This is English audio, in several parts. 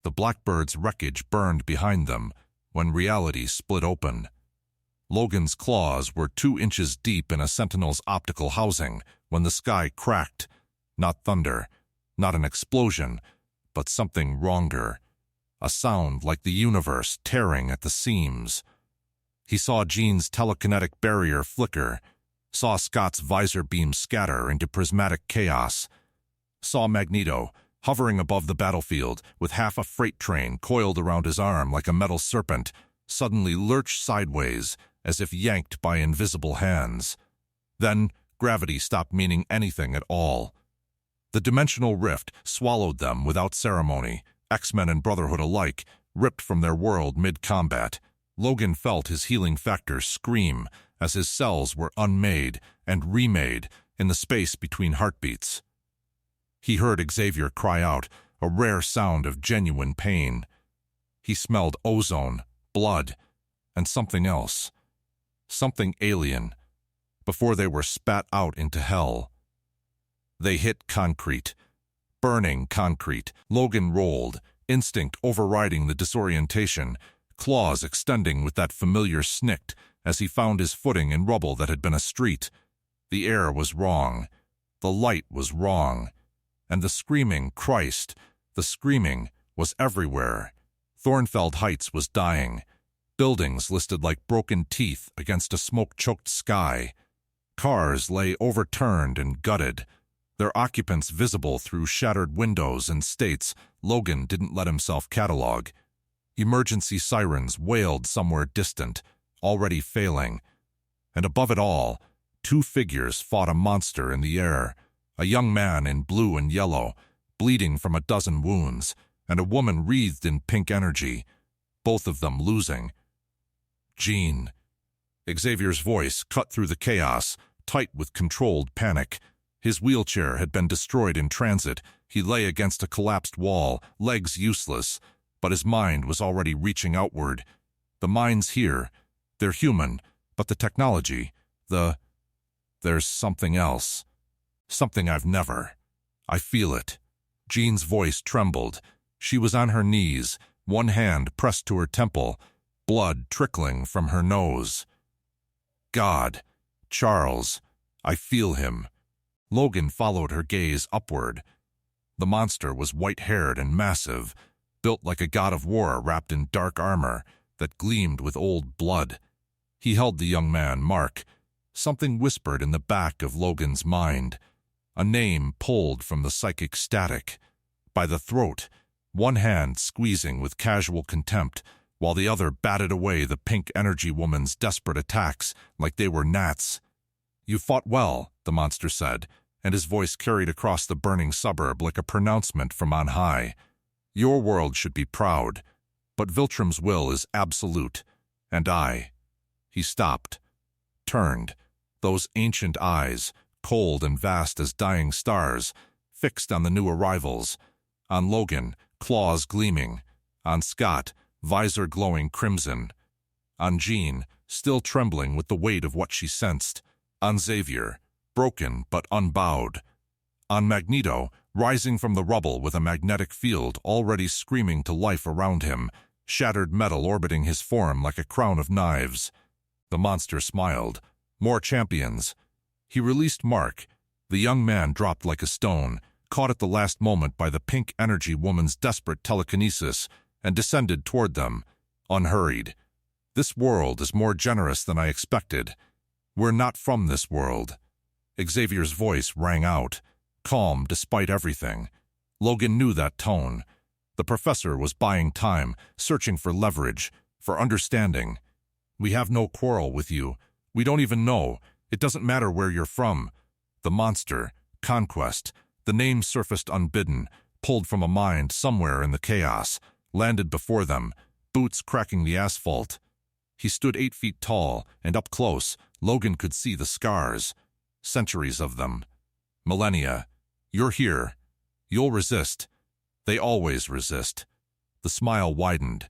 The Blackbird's wreckage burned behind them when reality split open. Logan's claws were 2 inches deep in a Sentinel's optical housing when the sky cracked. Not thunder, not an explosion, but something wronger. A sound like the universe tearing at the seams. He saw Jean's telekinetic barrier flicker, saw Scott's visor beam scatter into prismatic chaos, saw Magneto, hovering above the battlefield with half a freight train coiled around his arm like a metal serpent, suddenly lurch sideways as if yanked by invisible hands. Then gravity stopped meaning anything at all. The dimensional rift swallowed them without ceremony, X-Men and Brotherhood alike, ripped from their world mid-combat. Logan felt his healing factor scream as his cells were unmade and remade in the space between heartbeats. He heard Xavier cry out, a rare sound of genuine pain. He smelled ozone, blood, and something else. Something alien, before they were spat out into hell. They hit concrete. Burning concrete. Logan rolled, instinct overriding the disorientation, claws extending with that familiar snick as he found his footing in rubble that had been a street. The air was wrong. The light was wrong. And the screaming, Christ, the screaming was everywhere. Thornfeld Heights was dying. Buildings listed like broken teeth against a smoke-choked sky. Cars lay overturned and gutted, their occupants visible through shattered windows in states Logan didn't let himself catalog. Emergency sirens wailed somewhere distant, already failing. And above it all, 2 figures fought a monster in the air. A young man in blue and yellow, bleeding from a dozen wounds, and a woman wreathed in pink energy, both of them losing. Jean. Xavier's voice cut through the chaos, tight with controlled panic. His wheelchair had been destroyed in transit. He lay against a collapsed wall, legs useless, but his mind was already reaching outward. The minds here, they're human, but the technology, there's something else. Something I've never. I feel it. Jean's voice trembled. She was on her knees, one hand pressed to her temple, blood trickling from her nose. God. Charles. I feel him. Logan followed her gaze upward. The monster was white-haired and massive, built like a god of war wrapped in dark armor that gleamed with old blood. He held the young man, Mark. Something whispered in the back of Logan's mind. A name pulled from the psychic static. By the throat, one hand squeezing with casual contempt, while the other batted away the pink energy woman's desperate attacks like they were gnats. You fought well, the monster said, and his voice carried across the burning suburb like a pronouncement from on high. Your world should be proud, but Viltrum's will is absolute, and I. He stopped, turned, those ancient eyes, cold and vast as dying stars, fixed on the new arrivals. On Logan, claws gleaming. On Scott, visor glowing crimson. On Jean, still trembling with the weight of what she sensed. On Xavier, broken but unbowed. On Magneto, rising from the rubble with a magnetic field already screaming to life around him, shattered metal orbiting his form like a crown of knives. The monster smiled. More champions. He released Mark. The young man dropped like a stone, caught at the last moment by the pink energy woman's desperate telekinesis, and descended toward them, unhurried. This world is more generous than I expected. We're not from this world. Xavier's voice rang out, calm despite everything. Logan knew that tone. The professor was buying time, searching for leverage, for understanding. We have no quarrel with you. We don't even know. It doesn't matter where you're from. The monster, Conquest, the name surfaced unbidden, pulled from a mind somewhere in the chaos, landed before them, boots cracking the asphalt. He stood 8 feet tall, and up close, Logan could see the scars. Centuries of them. Millennia. You're here. You'll resist. They always resist. The smile widened.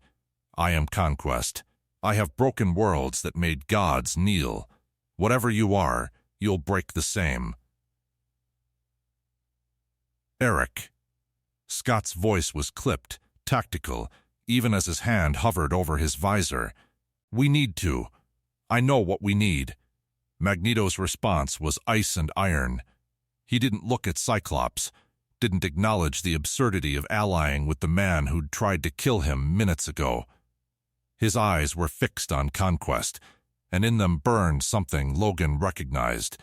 I am Conquest. I have broken worlds that made gods kneel. Whatever you are, you'll break the same. Eric. Scott's voice was clipped, tactical, even as his hand hovered over his visor. "We need to. I know what we need." Magneto's response was ice and iron. He didn't look at Cyclops, didn't acknowledge the absurdity of allying with the man who'd tried to kill him minutes ago. His eyes were fixed on Conquest, and in them burned something Logan recognized,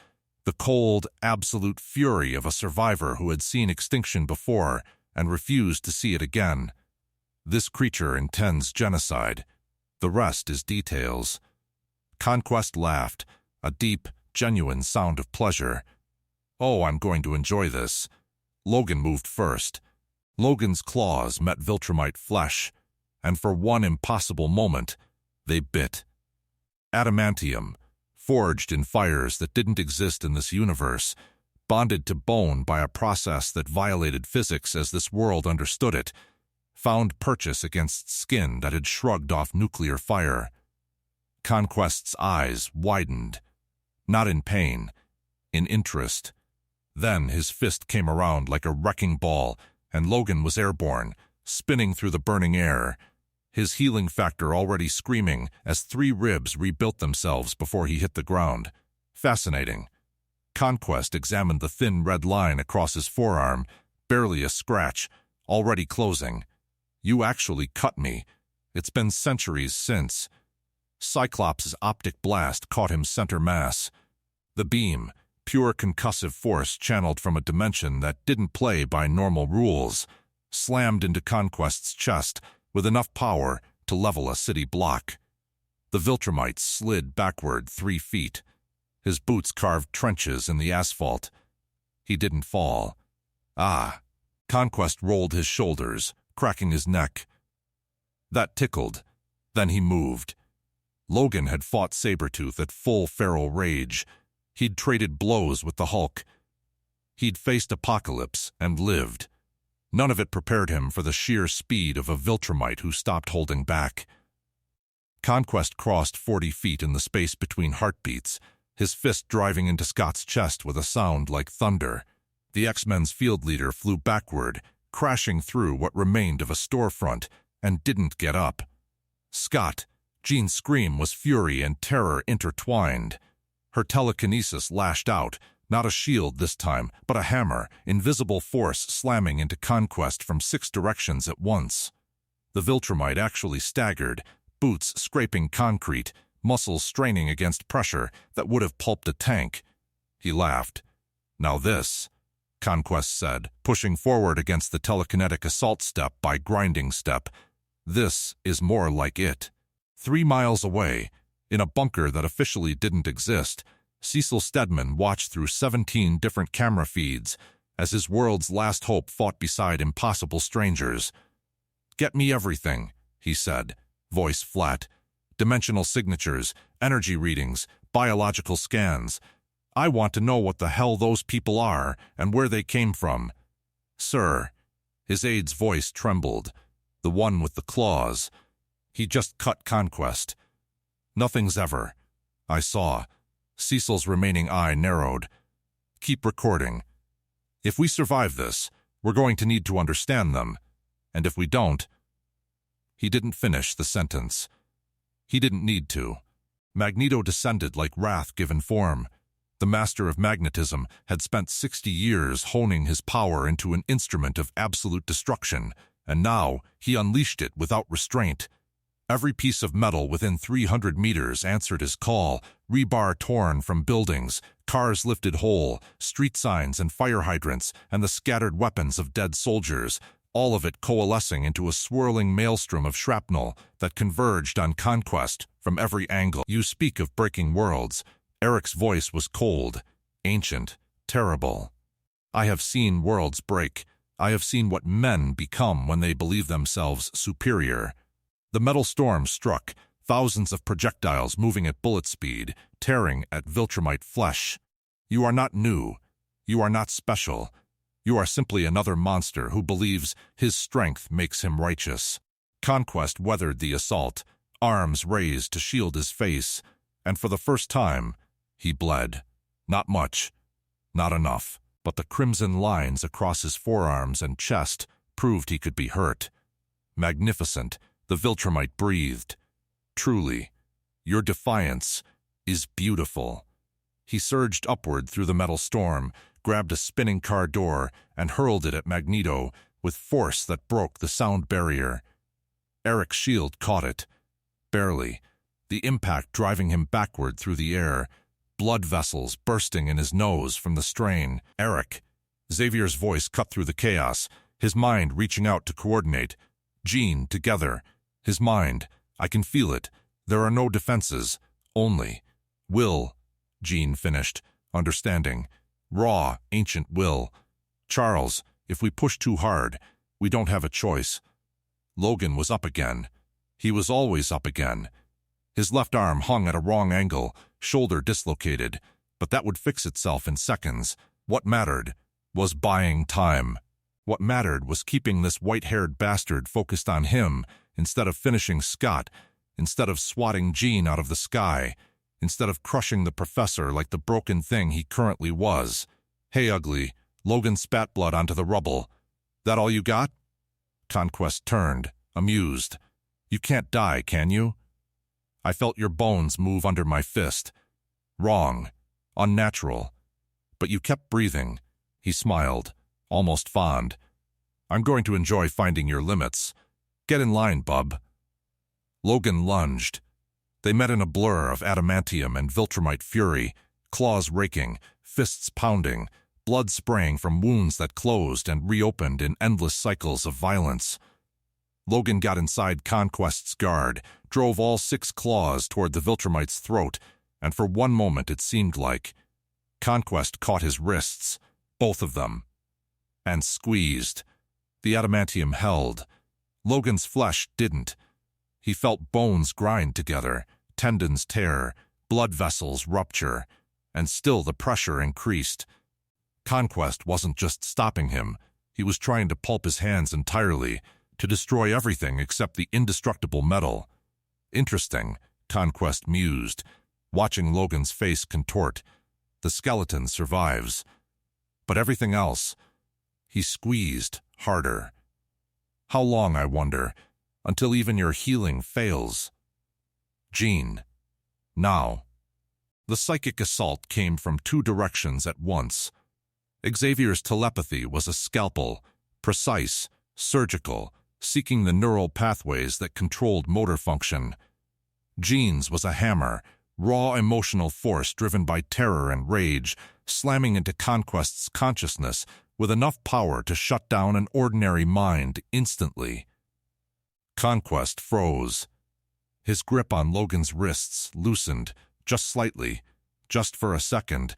the cold, absolute fury of a survivor who had seen extinction before and refused to see it again. This creature intends genocide. The rest is details. Conquest laughed, a deep, genuine sound of pleasure. "Oh, I'm going to enjoy this." Logan moved first. Logan's claws met Viltrumite flesh, and for one impossible moment, they bit. Adamantium, forged in fires that didn't exist in this universe, bonded to bone by a process that violated physics as this world understood it, found purchase against skin that had shrugged off nuclear fire. Conquest's eyes widened, not in pain, in interest. Then his fist came around like a wrecking ball, and Logan was airborne, spinning through the burning air, his healing factor already screaming as 3 ribs rebuilt themselves before he hit the ground. Fascinating. Conquest examined the thin red line across his forearm, barely a scratch, already closing. "You actually cut me. It's been centuries since." Cyclops' optic blast caught him center mass. The beam, pure concussive force channeled from a dimension that didn't play by normal rules, slammed into Conquest's chest with enough power to level a city block. The Viltrumite slid backward 3 feet. His boots carved trenches in the asphalt. He didn't fall. "Ah." Conquest rolled his shoulders, cracking his neck. That tickled. Then he moved. Logan had fought Sabretooth at full feral rage. He'd traded blows with the Hulk. He'd faced apocalypse and lived. None of it prepared him for the sheer speed of a Viltrumite who stopped holding back. Conquest crossed 40 feet in the space between heartbeats, his fist driving into Scott's chest with a sound like thunder. The X-Men's field leader flew backward, crashing through what remained of a storefront, and didn't get up. "Scott!" Jean's scream was fury and terror intertwined. Her telekinesis lashed out, not a shield this time, but a hammer, invisible force slamming into Conquest from 6 directions at once. The Viltrumite actually staggered, boots scraping concrete, muscles straining against pressure that would have pulped a tank. He laughed. "Now this," Conquest said, pushing forward against the telekinetic assault step by grinding step. "This is more like it." 3 miles away, in a bunker that officially didn't exist, Cecil Stedman watched through 17 different camera feeds as his world's last hope fought beside impossible strangers. "Get me everything," he said, voice flat. "Dimensional signatures, energy readings, biological scans. I want to know what the hell those people are and where they came from." "Sir," his aide's voice trembled, the one with the claws. "He just cut Conquest." "Nothing's ever." I saw. Cecil's remaining eye narrowed. "Keep recording. If we survive this, we're going to need to understand them. And if we don't—" He didn't finish the sentence. He didn't need to. Magneto descended like wrath given form. The master of magnetism had spent 60 years honing his power into an instrument of absolute destruction, and now he unleashed it without restraint. Every piece of metal within 300 meters answered his call, rebar torn from buildings, cars lifted whole, street signs and fire hydrants, and the scattered weapons of dead soldiers, all of it coalescing into a swirling maelstrom of shrapnel that converged on Conquest from every angle. "You speak of breaking worlds." Eric's voice was cold, ancient, terrible. "I have seen worlds break. I have seen what men become when they believe themselves superior." The metal storm struck, thousands of projectiles moving at bullet speed, tearing at Viltrumite flesh. "You are not new. You are not special. You are simply another monster who believes his strength makes him righteous." Conquest weathered the assault, arms raised to shield his face, and for the first time, he bled. Not much, not enough, but the crimson lines across his forearms and chest proved he could be hurt. magnificent, the Viltrumite breathed. Truly, your defiance is beautiful. He surged upward through the metal storm, grabbed a spinning car door, and hurled it at Magneto with force that broke the sound barrier. Eric's shield caught it. Barely, the impact driving him backward through the air, blood vessels bursting in his nose from the strain. Eric! Xavier's voice cut through the chaos, his mind reaching out to coordinate. Jean, together. His mind. I can feel it. There are no defenses. Only will. Jean finished, understanding. Raw, ancient will. Charles, if we push too hard, we don't have a choice. Logan was up again. He was always up again. His left arm hung at a wrong angle, shoulder dislocated, but that would fix itself in seconds. What mattered was buying time. What mattered was keeping this white-haired bastard focused on him instead of finishing Scott, instead of swatting Jean out of the sky, instead of crushing the professor like the broken thing he currently was. Hey, ugly. Logan spat blood onto the rubble. That all you got? Conquest turned, amused. You can't die, can you? I felt your bones move under my fist. Wrong. Unnatural. But you kept breathing. He smiled, almost fond. I'm going to enjoy finding your limits. Get in line, bub. Logan lunged. They met in a blur of adamantium and Viltrumite fury, claws raking, fists pounding, blood spraying from wounds that closed and reopened in endless cycles of violence. Logan got inside Conquest's guard, drove all 6 claws toward the Viltrumite's throat, and for one moment it seemed like Conquest caught his wrists, both of them, and squeezed. The adamantium held. Logan's flesh didn't. He felt bones grind together, tendons tear, blood vessels rupture, and still the pressure increased. Conquest wasn't just stopping him. He was trying to pulp his hands entirely, to destroy everything except the indestructible metal. Interesting, Conquest mused, watching Logan's face contort. The skeleton survives. But everything else, he squeezed harder. How long, I wonder, until even your healing fails? Jean. Now. The psychic assault came from 2 directions at once. Xavier's telepathy was a scalpel, precise, surgical, seeking the neural pathways that controlled motor function. Jean's was a hammer, raw emotional force driven by terror and rage, slamming into Conquest's consciousness with enough power to shut down an ordinary mind instantly. Conquest froze. His grip on Logan's wrists loosened, just slightly, just for a second,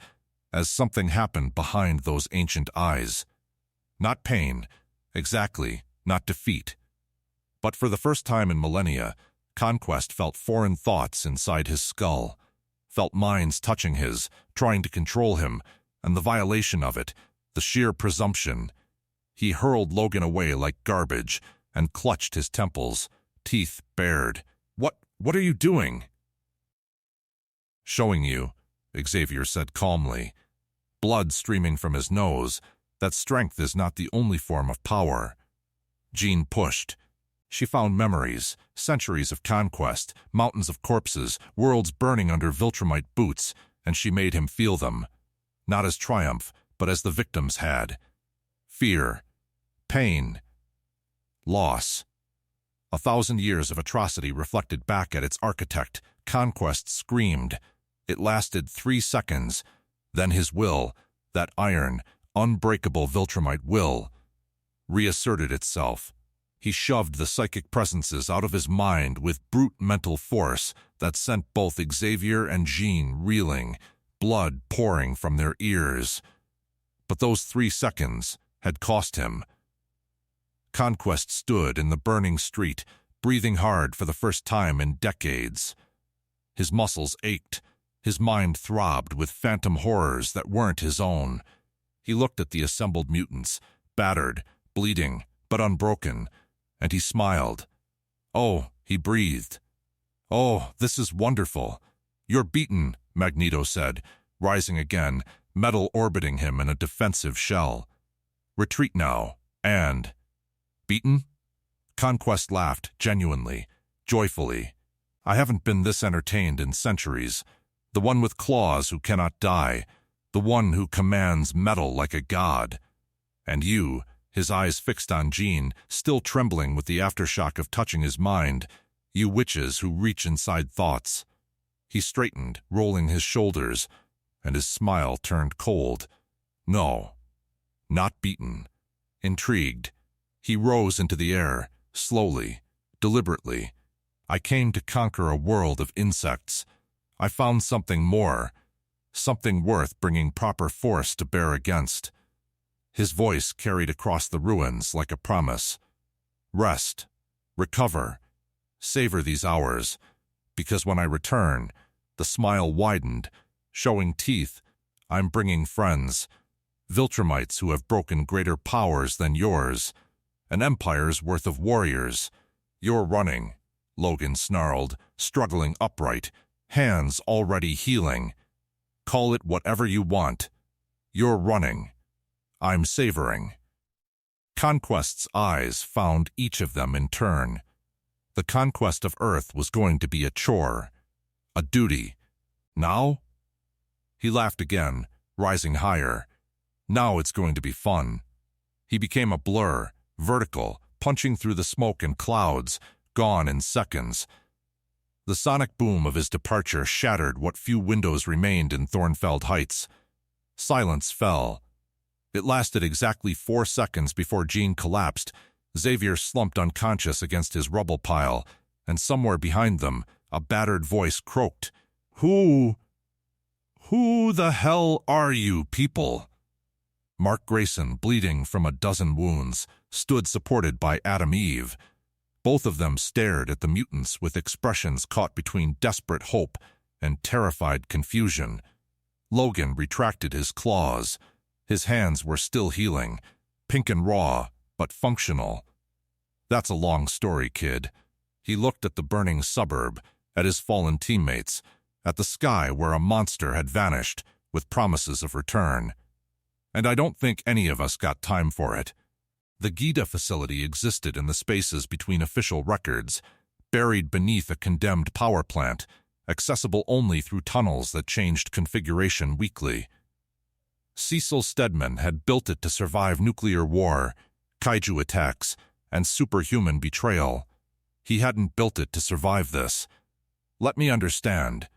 as something happened behind those ancient eyes. Not pain, exactly, not defeat. But for the first time in millennia, Conquest felt foreign thoughts inside his skull, felt minds touching his, trying to control him, and the violation of it, the sheer presumption. He hurled Logan away like garbage and clutched his temples, teeth bared. What are you doing? Showing you, Xavier said calmly, blood streaming from his nose, that strength is not the only form of power. Jean pushed. She found memories, centuries of conquest, mountains of corpses, worlds burning under Viltrumite boots, and she made him feel them. Not as triumph, but as the victims had. Fear, pain, loss. 1,000 years of atrocity reflected back at its architect. Conquest screamed. It lasted 3 seconds. Then his will, that iron, unbreakable Viltrumite will, reasserted itself. He shoved the psychic presences out of his mind with brute mental force that sent both Xavier and Jean reeling, blood pouring from their ears. But those 3 seconds had cost him. Conquest stood in the burning street, breathing hard for the first time in decades. His muscles ached. His mind throbbed with phantom horrors that weren't his own. He looked at the assembled mutants, battered, bleeding, but unbroken, and he smiled. Oh, he breathed. Oh, this is wonderful. You're beaten, Magneto said, rising again, metal orbiting him in a defensive shell. Retreat now, and... Beaten? Conquest laughed, genuinely, joyfully. I haven't been this entertained in centuries. The one with claws who cannot die. The one who commands metal like a god. And you, his eyes fixed on Jean, still trembling with the aftershock of touching his mind, you witches who reach inside thoughts. He straightened, rolling his shoulders, and his smile turned cold. No, not beaten. Intrigued, he rose into the air, slowly, deliberately. I came to conquer a world of insects. I found something more, something worth bringing proper force to bear against. His voice carried across the ruins like a promise. Rest, recover, savor these hours, because when I return, the smile widened, showing teeth. I'm bringing friends, Viltrumites who have broken greater powers than yours, an empire's worth of warriors. You're running, Logan snarled, struggling upright, hands already healing. Call it whatever you want. You're running. I'm savoring. Conquest's eyes found each of them in turn. The conquest of Earth was going to be a chore, a duty. Now? He laughed again, rising higher. Now it's going to be fun. He became a blur, vertical, punching through the smoke and clouds, gone in seconds. The sonic boom of his departure shattered what few windows remained in Thornfeld Heights. Silence fell. It lasted exactly 4 seconds before Jean collapsed. Xavier slumped unconscious against his rubble pile, and somewhere behind them, a battered voice croaked, Who the hell are you people? Mark Grayson, bleeding from a dozen wounds, stood supported by Adam Eve. Both of them stared at the mutants with expressions caught between desperate hope and terrified confusion. Logan retracted his claws. His hands were still healing, pink and raw, but functional. That's a long story, kid. He looked at the burning suburb, at his fallen teammates, at the sky where a monster had vanished, with promises of return. And I don't think any of us got time for it. The Gita facility existed in the spaces between official records, buried beneath a condemned power plant, accessible only through tunnels that changed configuration weekly. Cecil Stedman had built it to survive nuclear war, kaiju attacks, and superhuman betrayal. He hadn't built it to survive this. Let me understand.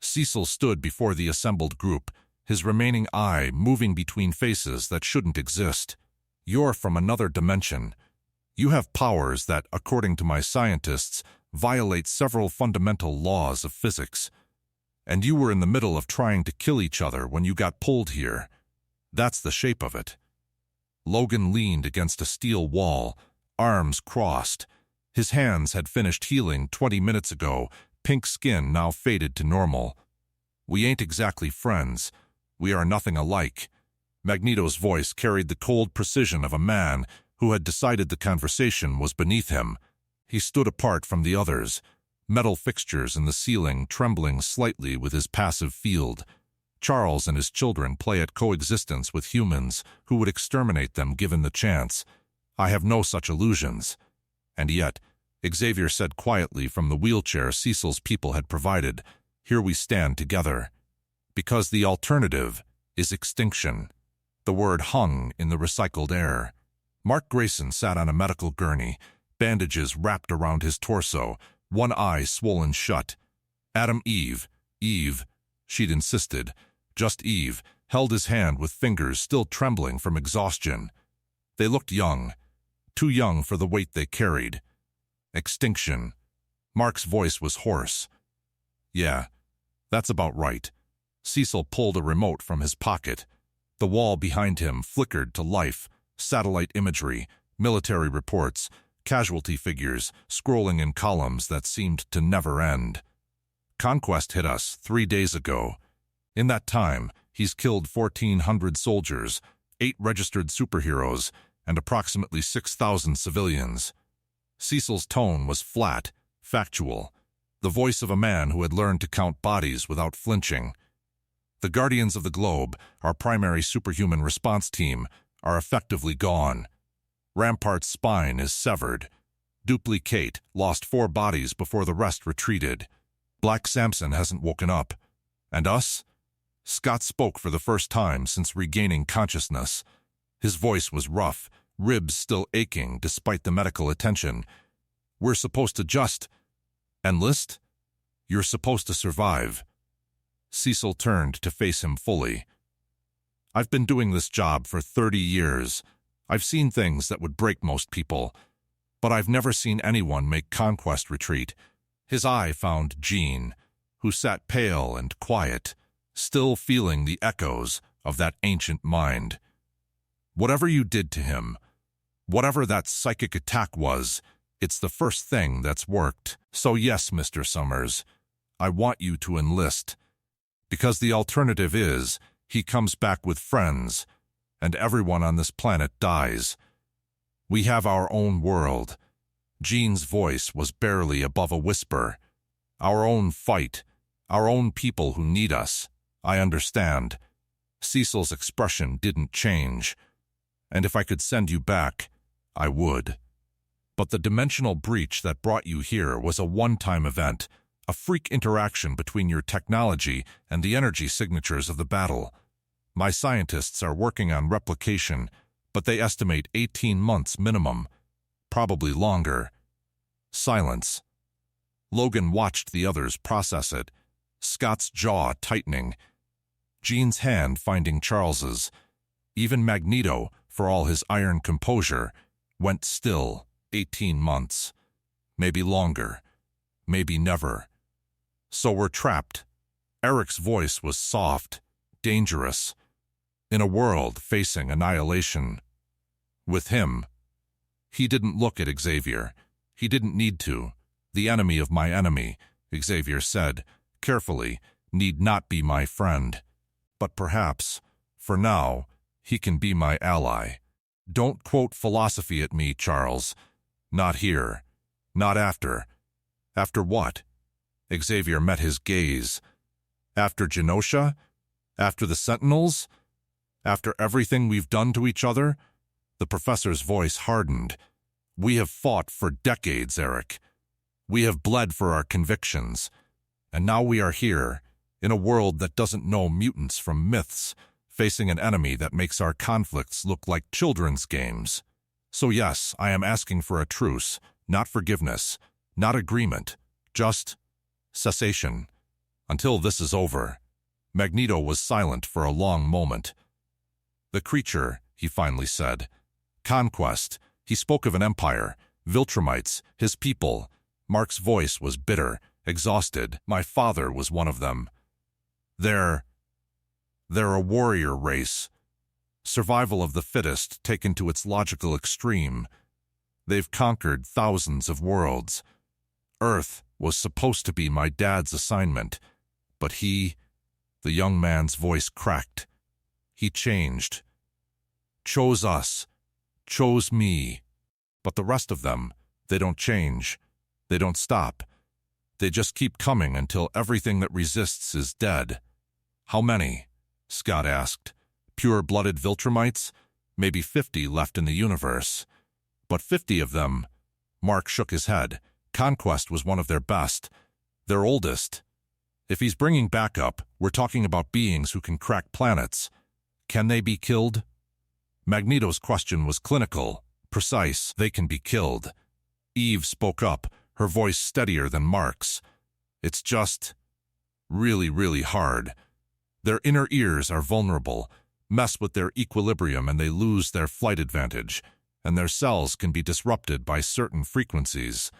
Cecil stood before the assembled group, his remaining eye moving between faces that shouldn't exist. You're from another dimension. You have powers that, according to my scientists, violate several fundamental laws of physics. And you were in the middle of trying to kill each other when you got pulled here. That's the shape of it. Logan leaned against a steel wall, arms crossed. His hands had finished healing 20 minutes ago, pink skin now faded to normal. We ain't exactly friends. We are nothing alike. Magneto's voice carried the cold precision of a man who had decided the conversation was beneath him. He stood apart from the others, metal fixtures in the ceiling trembling slightly with his passive field. Charles and his children play at coexistence with humans who would exterminate them given the chance. I have no such illusions. And yet, Xavier said quietly from the wheelchair Cecil's people had provided, here we stand together. Because the alternative is extinction. The word hung in the recycled air. Mark Grayson sat on a medical gurney, bandages wrapped around his torso, one eye swollen shut. Eve, she'd insisted, just Eve, held his hand with fingers still trembling from exhaustion. They looked young, too young for the weight they carried. Extinction. Mark's voice was hoarse. Yeah, that's about right. Cecil pulled a remote from his pocket. The wall behind him flickered to life, satellite imagery, military reports, casualty figures scrolling in columns that seemed to never end. Conquest hit us 3 days ago. In that time, he's killed 1,400 soldiers, 8 registered superheroes, and approximately 6,000 civilians. Cecil's tone was flat, factual, the voice of a man who had learned to count bodies without flinching. The Guardians of the Globe, our primary superhuman response team, are effectively gone. Rampart's spine is severed. Duplicate lost 4 bodies before the rest retreated. Black Samson hasn't woken up. And us? Scott spoke for the first time since regaining consciousness. His voice was rough, ribs still aching despite the medical attention. We're supposed to just enlist? You're supposed to survive. Cecil turned to face him fully. I've been doing this job for 30 years. I've seen things that would break most people, but I've never seen anyone make Conquest retreat. His eye found Jean, who sat pale and quiet, still feeling the echoes of that ancient mind. Whatever you did to him, whatever that psychic attack was, it's the first thing that's worked. So yes, Mr. Summers, I want you to enlist. Because the alternative is, he comes back with friends, and everyone on this planet dies. We have our own world. Jean's voice was barely above a whisper. Our own fight, our own people who need us. I understand. Cecil's expression didn't change. And if I could send you back, I would. But the dimensional breach that brought you here was a one-time event, a freak interaction between your technology and the energy signatures of the battle. My scientists are working on replication, but they estimate 18 months minimum, probably longer. Silence. Logan watched the others process it, Scott's jaw tightening, Jean's hand finding Charles's. Even Magneto, for all his iron composure, went still. 18 months. Maybe longer. Maybe never. So we're trapped. Eric's voice was soft, dangerous, in a world facing annihilation. With him. He didn't look at Xavier. He didn't need to. The enemy of my enemy, Xavier said, carefully, need not be my friend. But perhaps, for now, he can be my ally. Don't quote philosophy at me, Charles. Not here. Not after. After what? Xavier met his gaze. After Genosha? After the Sentinels? After everything we've done to each other? The professor's voice hardened. We have fought for decades, Eric. We have bled for our convictions. And now we are here, in a world that doesn't know mutants from myths, facing an enemy that makes our conflicts look like children's games. So yes, I am asking for a truce, not forgiveness, not agreement, just cessation. Until this is over. Magneto was silent for a long moment. The creature, he finally said. Conquest. He spoke of an empire. Viltrumites, his people. Mark's voice was bitter, exhausted. My father was one of them. They're a warrior race. Survival of the fittest taken to its logical extreme. They've conquered thousands of worlds. Earth was supposed to be my dad's assignment, but he, the young man's voice cracked. He changed. Chose us. Chose me. But the rest of them, they don't change. They don't stop. They just keep coming until everything that resists is dead. How many? Scott asked. Pure-blooded Viltrumites? Maybe 50 left in the universe. But 50 of them. Mark shook his head. Conquest was one of their best. Their oldest. If he's bringing backup, we're talking about beings who can crack planets. Can they be killed? Magneto's question was clinical, precise. They can be killed. Eve spoke up, her voice steadier than Mark's. It's just really, really hard. Their inner ears are vulnerable, mess with their equilibrium and they lose their flight advantage, and their cells can be disrupted by certain frequencies.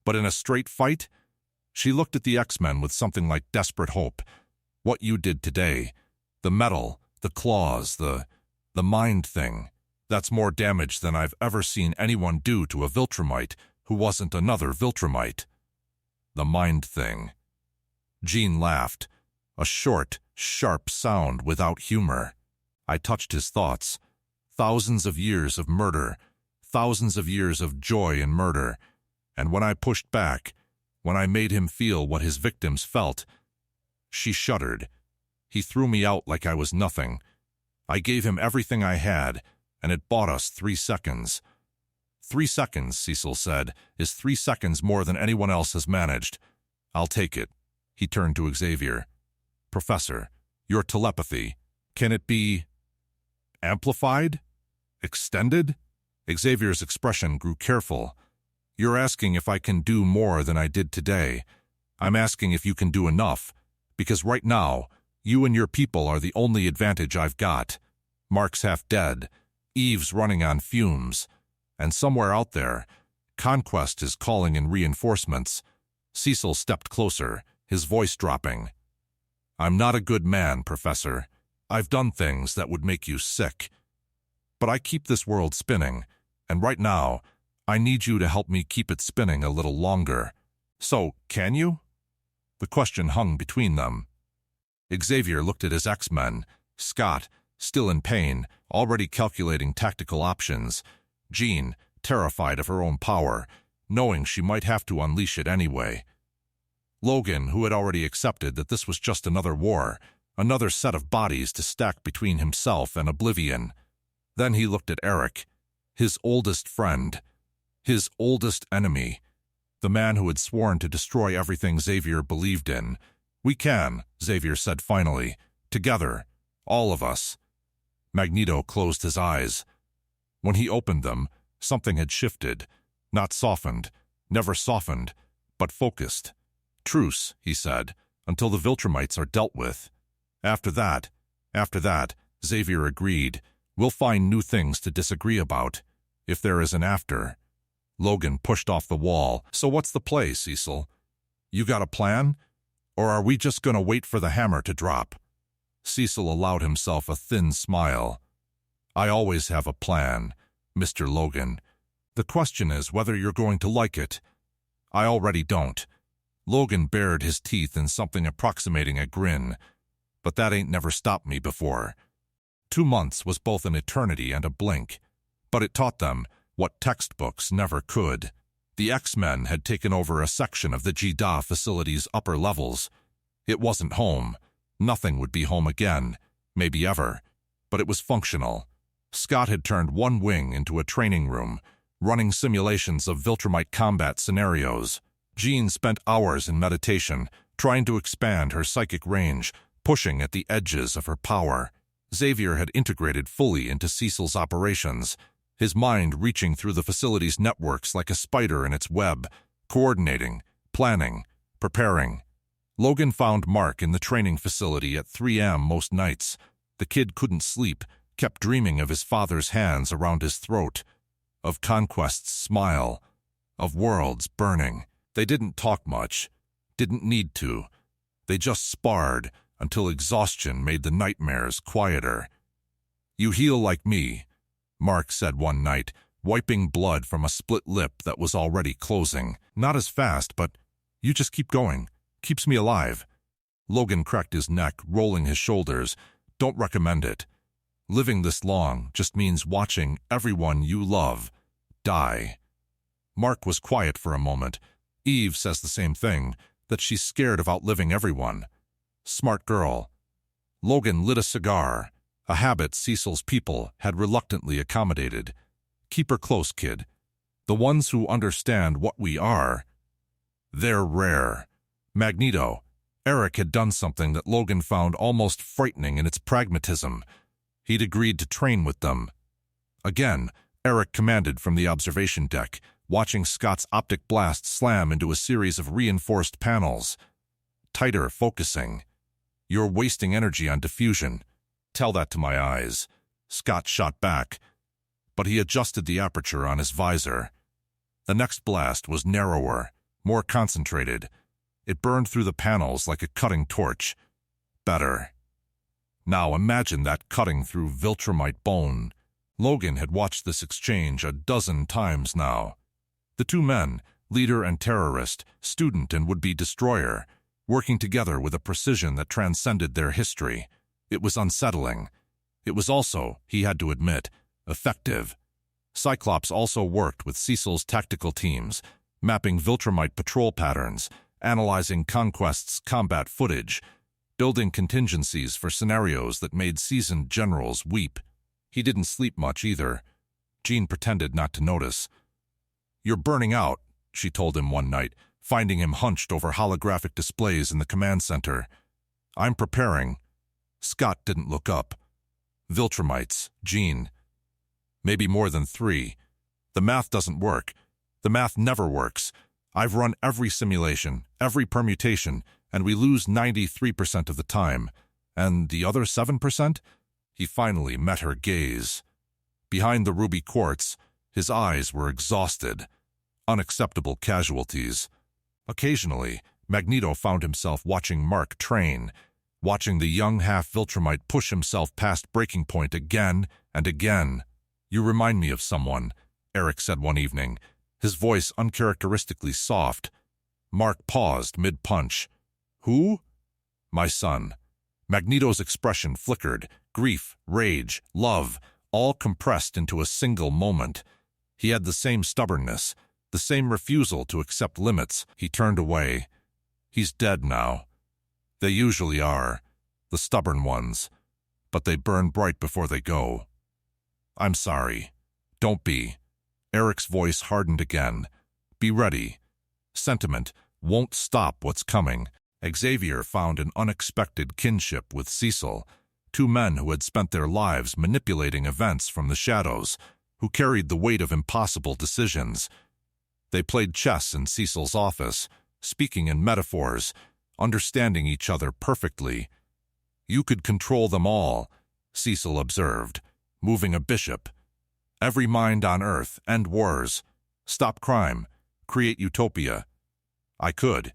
But in a straight fight? She looked at the X-Men with something like desperate hope. What you did today, the metal, the claws, the mind thing, that's more damage than I've ever seen anyone do to a Viltrumite who wasn't another Viltrumite. The mind thing. Jean laughed, a short, sharp sound without humor. I touched his thoughts. Thousands of years of murder, thousands of years of joy in murder, and when I pushed back, when I made him feel what his victims felt, she shuddered. He threw me out like I was nothing. I gave him everything I had, and it bought us 3 seconds. 3 seconds, Cecil said, is 3 seconds more than anyone else has managed. I'll take it. He turned to Xavier. Professor, your telepathy, can it be amplified? Extended? Xavier's expression grew careful. You're asking if I can do more than I did today. I'm asking if you can do enough, because right now, you and your people are the only advantage I've got. Mark's half dead, Eve's running on fumes, and somewhere out there, Conquest is calling in reinforcements. Cecil stepped closer, his voice dropping. I'm not a good man, Professor. I've done things that would make you sick. But I keep this world spinning, and right now, I need you to help me keep it spinning a little longer. So, can you? The question hung between them. Xavier looked at his X-men, Scott, still in pain, already calculating tactical options. Jean, terrified of her own power, knowing she might have to unleash it anyway. Logan, who had already accepted that this was just another war, another set of bodies to stack between himself and oblivion. Then he looked at Eric, his oldest friend, his oldest enemy, the man who had sworn to destroy everything Xavier believed in. We can, Xavier said finally, together, all of us. Magneto closed his eyes. When he opened them, something had shifted, not softened, never softened, but focused. Truce, he said, until the Viltrumites are dealt with. After that, Xavier agreed, we'll find new things to disagree about, if there is an after. Logan pushed off the wall. So what's the play, Cecil? You got a plan? Or are we just going to wait for the hammer to drop? Cecil allowed himself a thin smile. I always have a plan, Mr. Logan. The question is whether you're going to like it. I already don't. Logan bared his teeth in something approximating a grin. But that ain't never stopped me before. 2 months was both an eternity and a blink. But it taught them what textbooks never could. The X-Men had taken over a section of the GDA facility's upper levels. It wasn't home. Nothing would be home again, maybe ever. But it was functional. Scott had turned one wing into a training room, running simulations of Viltrumite combat scenarios. Jean spent hours in meditation, trying to expand her psychic range, pushing at the edges of her power. Xavier had integrated fully into Cecil's operations, his mind reaching through the facility's networks like a spider in its web, coordinating, planning, preparing. Logan found Mark in the training facility at 3 a.m. most nights. The kid couldn't sleep, kept dreaming of his father's hands around his throat, of Conquest's smile, of worlds burning. They didn't talk much, didn't need to. They just sparred until exhaustion made the nightmares quieter. You heal like me, Mark said one night, wiping blood from a split lip that was already closing. Not as fast, but you just keep going. Keeps me alive. Logan cracked his neck, rolling his shoulders. Don't recommend it. Living this long just means watching everyone you love die. Mark was quiet for a moment. Eve says the same thing, that she's scared of outliving everyone. Smart girl. Logan lit a cigar, a habit Cecil's people had reluctantly accommodated. Keep her close, kid. The ones who understand what we are, they're rare. Magneto. Eric had done something that Logan found almost frightening in its pragmatism. He'd agreed to train with them. Again, Eric commanded from the observation deck, watching Scott's optic blast slam into a series of reinforced panels. Tighter focusing. You're wasting energy on diffusion. Tell that to my eyes. Scott shot back, but he adjusted the aperture on his visor. The next blast was narrower, more concentrated. It burned through the panels like a cutting torch. Better. Now imagine that cutting through Viltrumite bone. Logan had watched this exchange a dozen times now. The two men, leader and terrorist, student and would-be destroyer, working together with a precision that transcended their history. It was unsettling. It was also, he had to admit, effective. Cyclops also worked with Cecil's tactical teams, mapping Viltrumite patrol patterns, analyzing Conquest's combat footage, building contingencies for scenarios that made seasoned generals weep. He didn't sleep much either. Jean pretended not to notice. "You're burning out," she told him one night, finding him hunched over holographic displays in the command center. "I'm preparing." Scott didn't look up. "Viltrumites, Jean. Maybe more than 3. The math doesn't work. The math never works. I've run every simulation, every permutation, and we lose 93% of the time. And the other 7%? He finally met her gaze. Behind the ruby quartz, his eyes were exhausted. Unacceptable casualties. Occasionally, Magneto found himself watching Mark train, watching the young half-Viltrumite push himself past breaking point again and again. "You remind me of someone," Eric said one evening, his voice uncharacteristically soft. Mark paused mid-punch. "Who?" "My son." Magneto's expression flickered, grief, rage, love, all compressed into a single moment. He had the same stubbornness, the same refusal to accept limits. He turned away. "He's dead now." They usually are, the stubborn ones, but they burn bright before they go. "I'm sorry." "Don't be." Eric's voice hardened again. "Be ready. Sentiment won't stop what's coming." Xavier found an unexpected kinship with Cecil, 2 men who had spent their lives manipulating events from the shadows, who carried the weight of impossible decisions. They played chess in Cecil's office, speaking in metaphors, understanding each other perfectly. "You could control them all," Cecil observed, moving a bishop. "Every mind on Earth, end wars, stop crime, create utopia." "I could."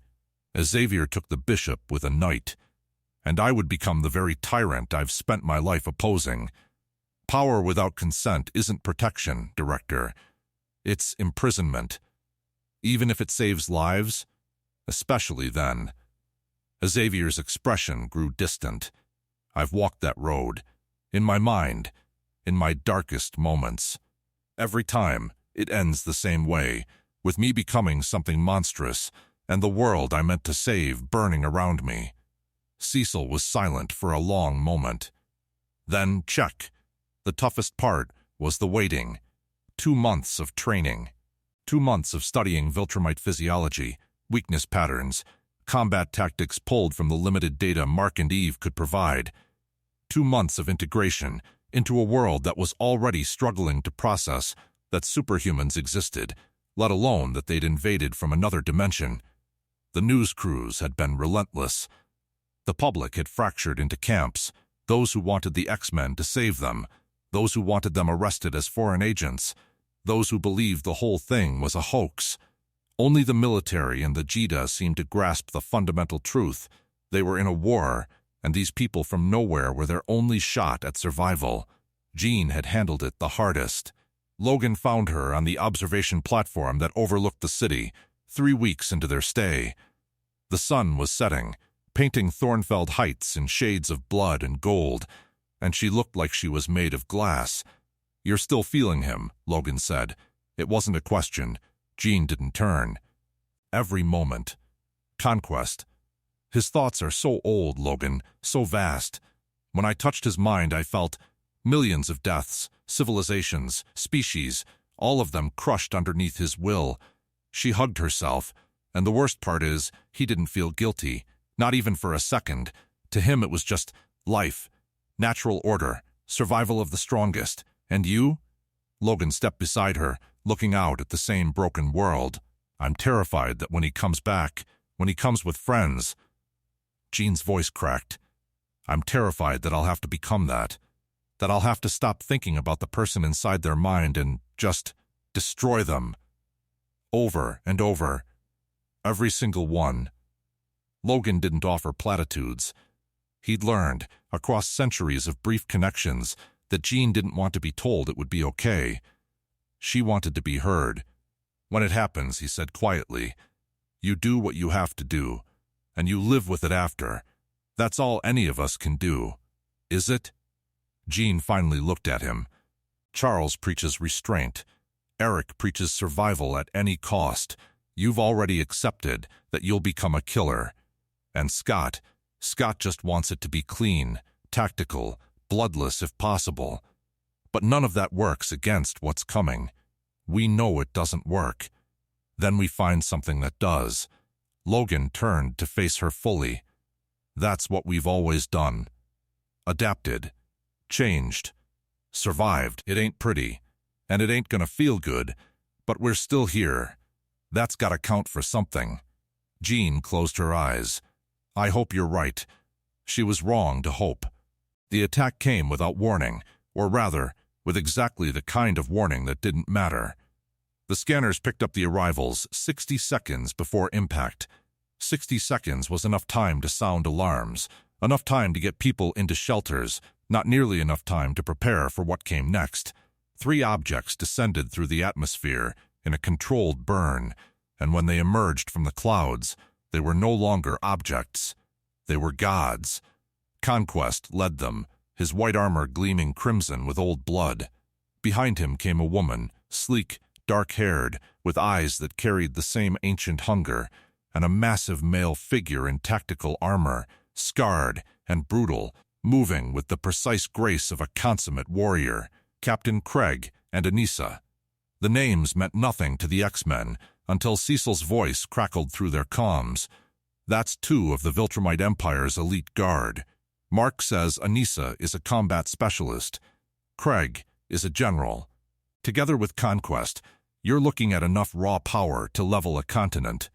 Xavier took the bishop with a knight. "And I would become the very tyrant I've spent my life opposing." Power without consent isn't protection, Director. It's imprisonment. Even if it saves lives, especially then. Xavier's expression grew distant. "I've walked that road. In my mind. In my darkest moments. Every time, it ends the same way, with me becoming something monstrous, and the world I meant to save burning around me." Cecil was silent for a long moment. Then, check. The toughest part was the waiting. 2 months of training. 2 months of studying Viltrumite physiology, weakness patterns, combat tactics pulled from the limited data Mark and Eve could provide. 2 months of integration into a world that was already struggling to process that superhumans existed, let alone that they'd invaded from another dimension. The news crews had been relentless. The public had fractured into camps, those who wanted the X-Men to save them, those who wanted them arrested as foreign agents, those who believed the whole thing was a hoax. Only the military and the Jedi seemed to grasp the fundamental truth. They were in a war, and these people from nowhere were their only shot at survival. Jean had handled it the hardest. Logan found her on the observation platform that overlooked the city, 3 weeks into their stay. The sun was setting, painting Thornfeld Heights in shades of blood and gold, and she looked like she was made of glass. "You're still feeling him," Logan said. It wasn't a question. Jean didn't turn. "Every moment. Conquest. His thoughts are so old, Logan, so vast. When I touched his mind, I felt millions of deaths, civilizations, species, all of them crushed underneath his will." She hugged herself, and the worst part is, he didn't feel guilty, not even for a second. To him it was just life, natural order, survival of the strongest. "And you?" Logan stepped beside her, looking out at the same broken world. "I'm terrified that when he comes back, when he comes with friends." Jean's voice cracked. "I'm terrified that I'll have to become that I'll have to stop thinking about the person inside their mind and just destroy them. Over and over. Every single one." Logan didn't offer platitudes. He'd learned, across centuries of brief connections, that Jean didn't want to be told it would be okay. She wanted to be heard. "When it happens," he said quietly, "you do what you have to do, and you live with it after. That's all any of us can do. Is it?" Jean finally looked at him. "Charles preaches restraint. Eric preaches survival at any cost. You've already accepted that you'll become a killer. And Scott just wants it to be clean, tactical, bloodless if possible. But none of that works against what's coming. We know it doesn't work." Then we find something that does. Logan turned to face her fully. That's what we've always done. Adapted. Changed. Survived. It ain't pretty. And it ain't gonna feel good. But we're still here. That's gotta count for something. Jean closed her eyes. I hope you're right. She was wrong to hope. The attack came without warning, or rather, with exactly the kind of warning that didn't matter. The scanners picked up the arrivals 60 seconds before impact. 60 seconds was enough time to sound alarms, enough time to get people into shelters, not nearly enough time to prepare for what came next. 3 objects descended through the atmosphere in a controlled burn, and when they emerged from the clouds, they were no longer objects. They were gods. Conquest led them, his white armor gleaming crimson with old blood. Behind him came a woman, sleek, dark-haired, with eyes that carried the same ancient hunger, and a massive male figure in tactical armor, scarred and brutal, moving with the precise grace of a consummate warrior, Captain Kregg and Anissa. The names meant nothing to the X-Men until Cecil's voice crackled through their comms. That's 2 of the Viltrumite Empire's elite guard. Mark says Anissa is a combat specialist. Kregg is a general. Together with Conquest, you're looking at enough raw power to level a continent.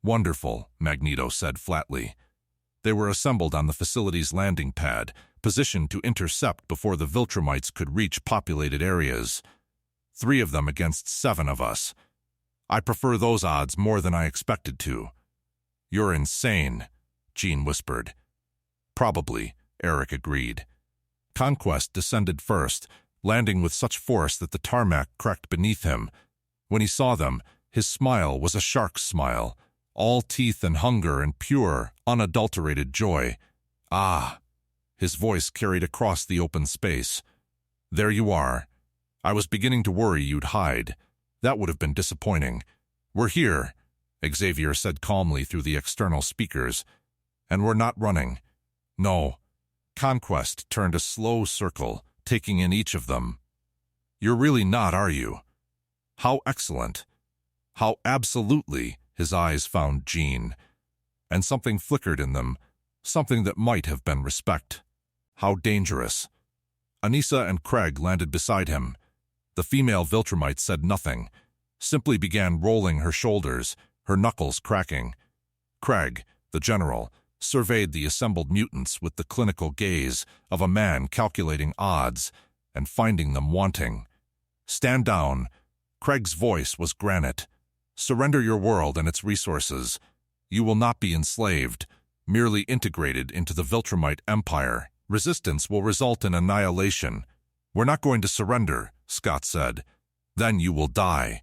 Wonderful, Magneto said flatly. They were assembled on the facility's landing pad, positioned to intercept before the Viltrumites could reach populated areas. 3 of them against 7 of us. I prefer those odds more than I expected to. You're insane, Jean whispered. Probably, Eric agreed. Conquest descended first, landing with such force that the tarmac cracked beneath him. When he saw them, his smile was a shark's smile, all teeth and hunger and pure, unadulterated joy. Ah! His voice carried across the open space. There you are. I was beginning to worry you'd hide. That would have been disappointing. We're here, Xavier said calmly through the external speakers. And we're not running. No. Conquest turned a slow circle, taking in each of them. You're really not, are you? How excellent. How absolutely, his eyes found Jean. And something flickered in them, something that might have been respect. How dangerous. Anissa and Kregg landed beside him. The female Viltrumite said nothing, simply began rolling her shoulders, her knuckles cracking. Kregg, the general, surveyed the assembled mutants with the clinical gaze of a man calculating odds and finding them wanting. Stand down. Kregg's voice was granite. Surrender your world and its resources. You will not be enslaved, merely integrated into the Viltrumite Empire. Resistance will result in annihilation. We're not going to surrender, Scott said. Then you will die.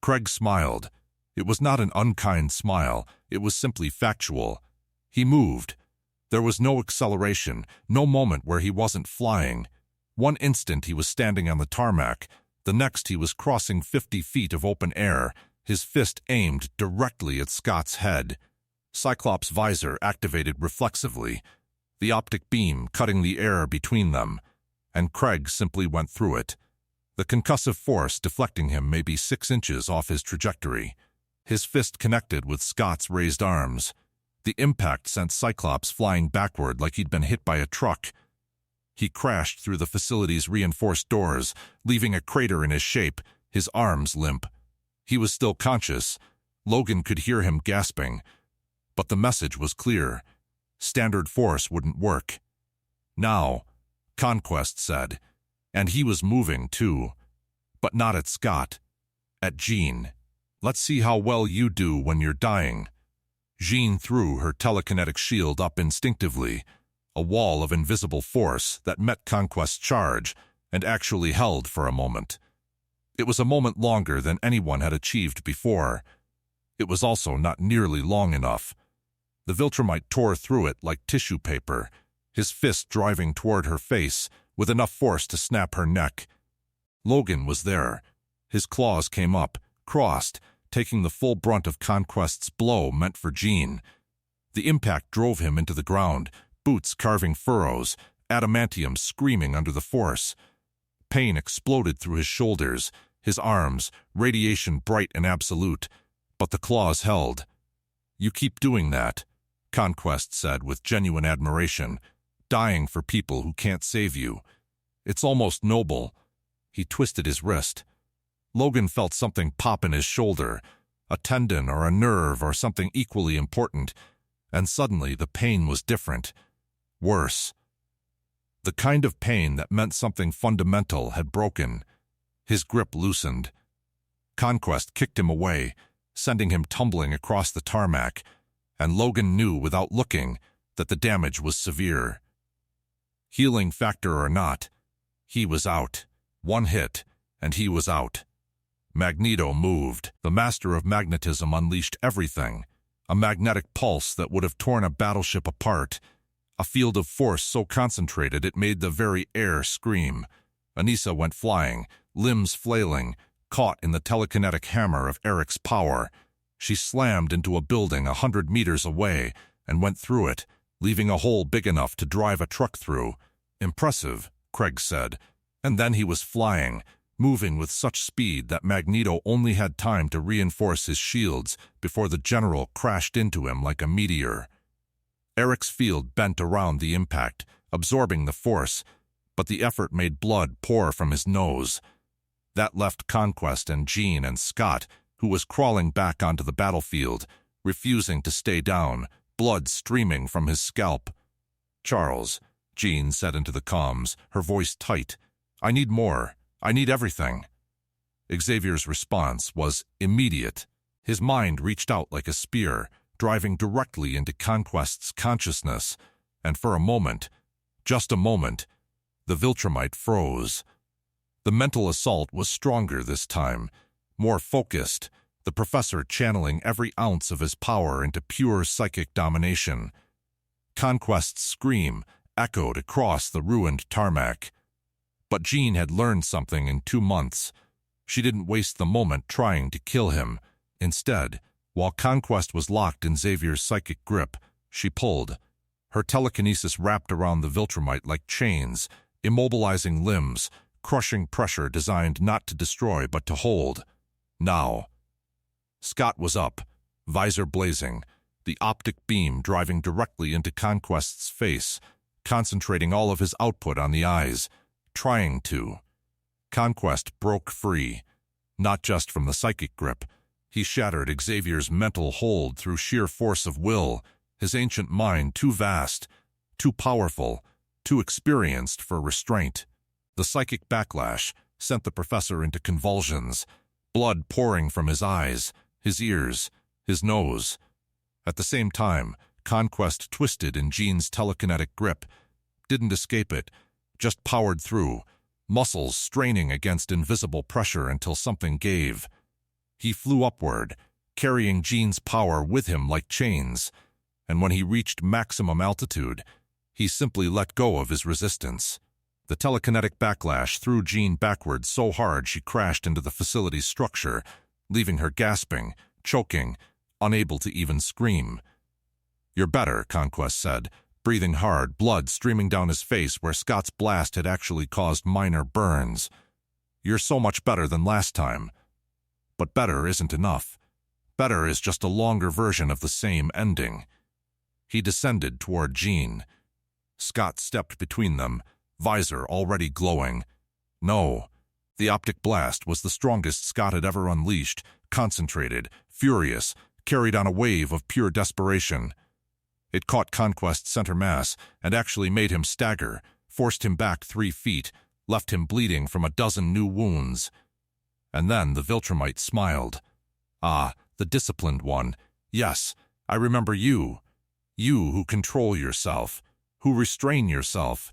Kregg smiled. It was not an unkind smile, it was simply factual. He moved. There was no acceleration, no moment where he wasn't flying. One instant he was standing on the tarmac, the next he was crossing 50 feet of open air, his fist aimed directly at Scott's head. Cyclops' visor activated reflexively, the optic beam cutting the air between them, and Kregg simply went through it, the concussive force deflecting him maybe 6 inches off his trajectory. His fist connected with Scott's raised arms. The impact sent Cyclops flying backward like he'd been hit by a truck. He crashed through the facility's reinforced doors, leaving a crater in his shape, his arms limp. He was still conscious. Logan could hear him gasping. But the message was clear. Standard force wouldn't work. Now, Conquest said, and he was moving too. But not at Scott. At Jean. Let's see how well you do when you're dying. Jean threw her telekinetic shield up instinctively, a wall of invisible force that met Conquest's charge and actually held for a moment. It was a moment longer than anyone had achieved before. It was also not nearly long enough. The Viltrumite tore through it like tissue paper, his fist driving toward her face with enough force to snap her neck. Logan was there. His claws came up, crossed, taking the full brunt of Conquest's blow meant for Jean. The impact drove him into the ground, boots carving furrows, adamantium screaming under the force. Pain exploded through his shoulders, his arms, radiation bright and absolute, but the claws held. "You keep doing that," Conquest said with genuine admiration, "dying for people who can't save you. It's almost noble." He twisted his wrist. Logan felt something pop in his shoulder, a tendon or a nerve or something equally important, and suddenly the pain was different. Worse. The kind of pain that meant something fundamental had broken. His grip loosened. Conquest kicked him away, sending him tumbling across the tarmac, and Logan knew without looking that the damage was severe. Healing factor or not, he was out. One hit, and he was out. Magneto moved. The master of magnetism unleashed everything. A magnetic pulse that would have torn a battleship apart. A field of force so concentrated it made the very air scream. Anissa went flying, limbs flailing, caught in the telekinetic hammer of Eric's power. She slammed into a building 100 meters away and went through it, leaving a hole big enough to drive a truck through. "Impressive," Kregg said. And then he was flying, moving with such speed that Magneto only had time to reinforce his shields before the general crashed into him like a meteor. Eric's field bent around the impact, absorbing the force, but the effort made blood pour from his nose. That left Conquest and Jean and Scott, who was crawling back onto the battlefield, refusing to stay down, blood streaming from his scalp. "Charles," Jean said into the comms, her voice tight, "I need more. I need everything." Xavier's response was immediate. His mind reached out like a spear, driving directly into Conquest's consciousness, and for a moment, just a moment, the Viltrumite froze. The mental assault was stronger this time, more focused, the professor channeling every ounce of his power into pure psychic domination. Conquest's scream echoed across the ruined tarmac. But Jean had learned something in 2 months. She didn't waste the moment trying to kill him. Instead, while Conquest was locked in Xavier's psychic grip, she pulled. Her telekinesis wrapped around the Viltrumite like chains, immobilizing limbs, crushing pressure designed not to destroy but to hold. Now. Scott was up, visor blazing, the optic beam driving directly into Conquest's face, concentrating all of his output on the eyes, trying to. Conquest broke free, not just from the psychic grip. He shattered Xavier's mental hold through sheer force of will, his ancient mind too vast, too powerful, too experienced for restraint. The psychic backlash sent the professor into convulsions, blood pouring from his eyes, his ears, his nose. At the same time, Conquest twisted in Jean's telekinetic grip, didn't escape it, just powered through, muscles straining against invisible pressure until something gave. He flew upward, carrying Jean's power with him like chains, and when he reached maximum altitude, he simply let go of his resistance. The telekinetic backlash threw Jean backward so hard she crashed into the facility's structure, leaving her gasping, choking, unable to even scream. "You're better," Conquest said, breathing hard, blood streaming down his face where Scott's blast had actually caused minor burns. "You're so much better than last time." But better isn't enough. Better is just a longer version of the same ending. He descended toward Jean. Scott stepped between them, visor already glowing. No. The optic blast was the strongest Scott had ever unleashed, concentrated, furious, carried on a wave of pure desperation. It caught Conquest's center mass and actually made him stagger, forced him back 3 feet, left him bleeding from a dozen new wounds. And then the Viltrumite smiled. "Ah, the disciplined one. Yes, I remember you. You who control yourself, who restrain yourself."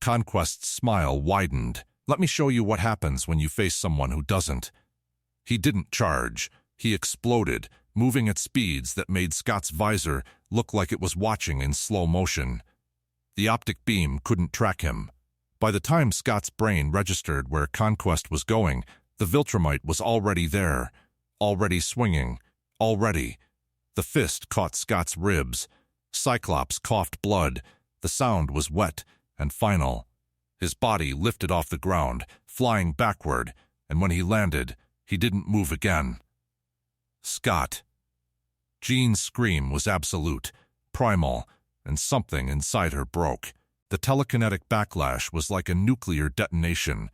Conquest's smile widened. "Let me show you what happens when you face someone who doesn't." He didn't charge. He exploded, moving at speeds that made Scott's visor look like it was watching in slow motion. The optic beam couldn't track him. By the time Scott's brain registered where Conquest was going, the Viltrumite was already there, already swinging, already. The fist caught Scott's ribs. Cyclops coughed blood. The sound was wet and final. His body lifted off the ground, flying backward, and when he landed, he didn't move again. Scott. Jean's scream was absolute, primal, and something inside her broke. The telekinetic backlash was like a nuclear detonation.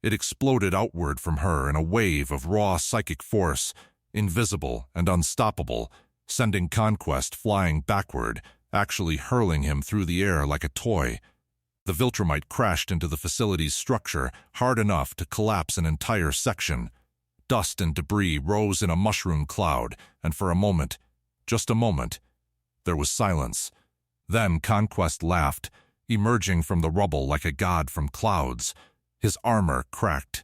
It exploded outward from her in a wave of raw psychic force, invisible and unstoppable, sending Conquest flying backward, actually hurling him through the air like a toy. The Viltrumite crashed into the facility's structure hard enough to collapse an entire section. Dust and debris rose in a mushroom cloud, and for a moment, just a moment, there was silence. Then Conquest laughed, emerging from the rubble like a god from clouds. His armor cracked,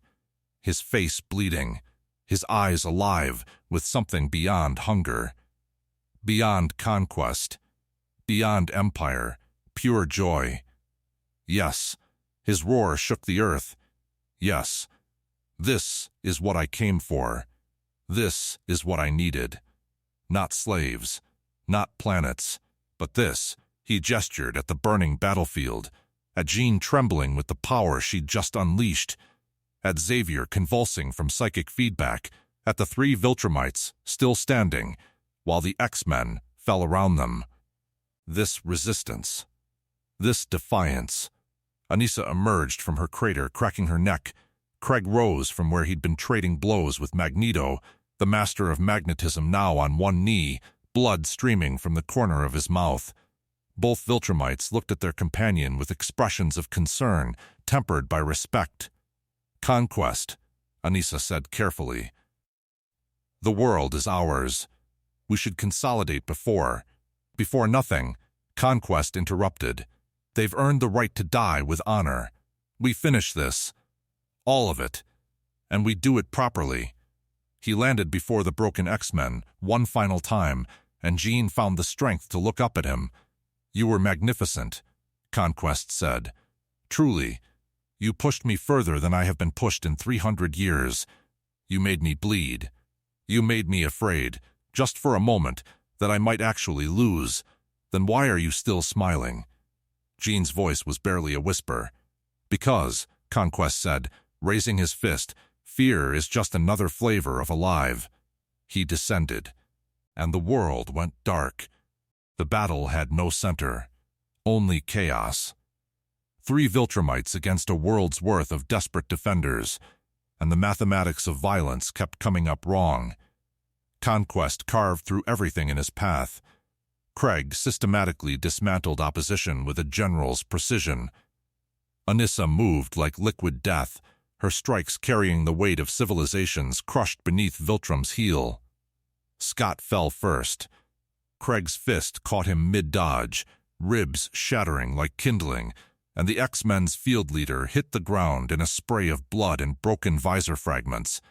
his face bleeding, his eyes alive with something beyond hunger. Beyond conquest, beyond empire, pure joy. Yes, his roar shook the earth. Yes, this is what I came for. This is what I needed. Not slaves, not planets, but this. He gestured at the burning battlefield, at Jean trembling with the power she'd just unleashed, at Xavier convulsing from psychic feedback, at the 3 Viltrumites still standing, while the X-men fell around them. This resistance, this defiance. Anissa emerged from her crater, cracking her neck. Kregg rose from where he'd been trading blows with Magneto, the master of magnetism now on one knee, blood streaming from the corner of his mouth. Both Viltrumites looked at their companion with expressions of concern, tempered by respect. Conquest, Anissa said carefully. The world is ours. We should consolidate before nothing. Conquest interrupted. They've earned the right to die with honor. We finish this. All of it. And we do it properly. He landed before the broken X-Men one final time, and Jean found the strength to look up at him. You were magnificent, Conquest said. Truly, you pushed me further than I have been pushed in 300 years. You made me bleed. You made me afraid, just for a moment, that I might actually lose. Then why are you still smiling? Jean's voice was barely a whisper. Because, Conquest said, raising his fist, fear is just another flavor of alive. He descended, and the world went dark. The battle had no center, only chaos. 3 Viltrumites against a world's worth of desperate defenders, and the mathematics of violence kept coming up wrong. Conquest carved through everything in his path. Kregg systematically dismantled opposition with a general's precision. Anissa moved like liquid death, her strikes carrying the weight of civilizations crushed beneath Viltrum's heel. Scott fell first. Kregg's fist caught him mid-dodge, ribs shattering like kindling, and the X-Men's field leader hit the ground in a spray of blood and broken visor fragments.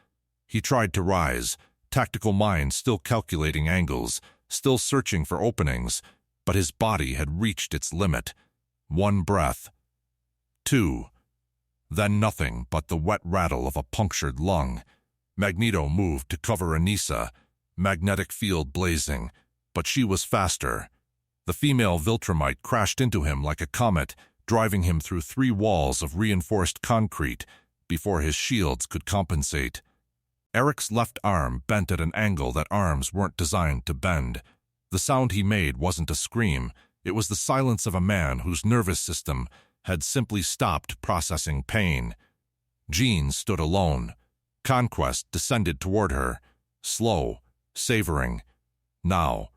He tried to rise, tactical mind still calculating angles, still searching for openings, but his body had reached its limit. 1 breath. 2. Then nothing but the wet rattle of a punctured lung. Magneto moved to cover Anissa, magnetic field blazing, but she was faster. The female Viltrumite crashed into him like a comet, driving him through 3 walls of reinforced concrete before his shields could compensate. Eric's left arm bent at an angle that arms weren't designed to bend. The sound he made wasn't a scream. It was the silence of a man whose nervous system had simply stopped processing pain. Jean stood alone. Conquest descended toward her, slow, savoring. Now,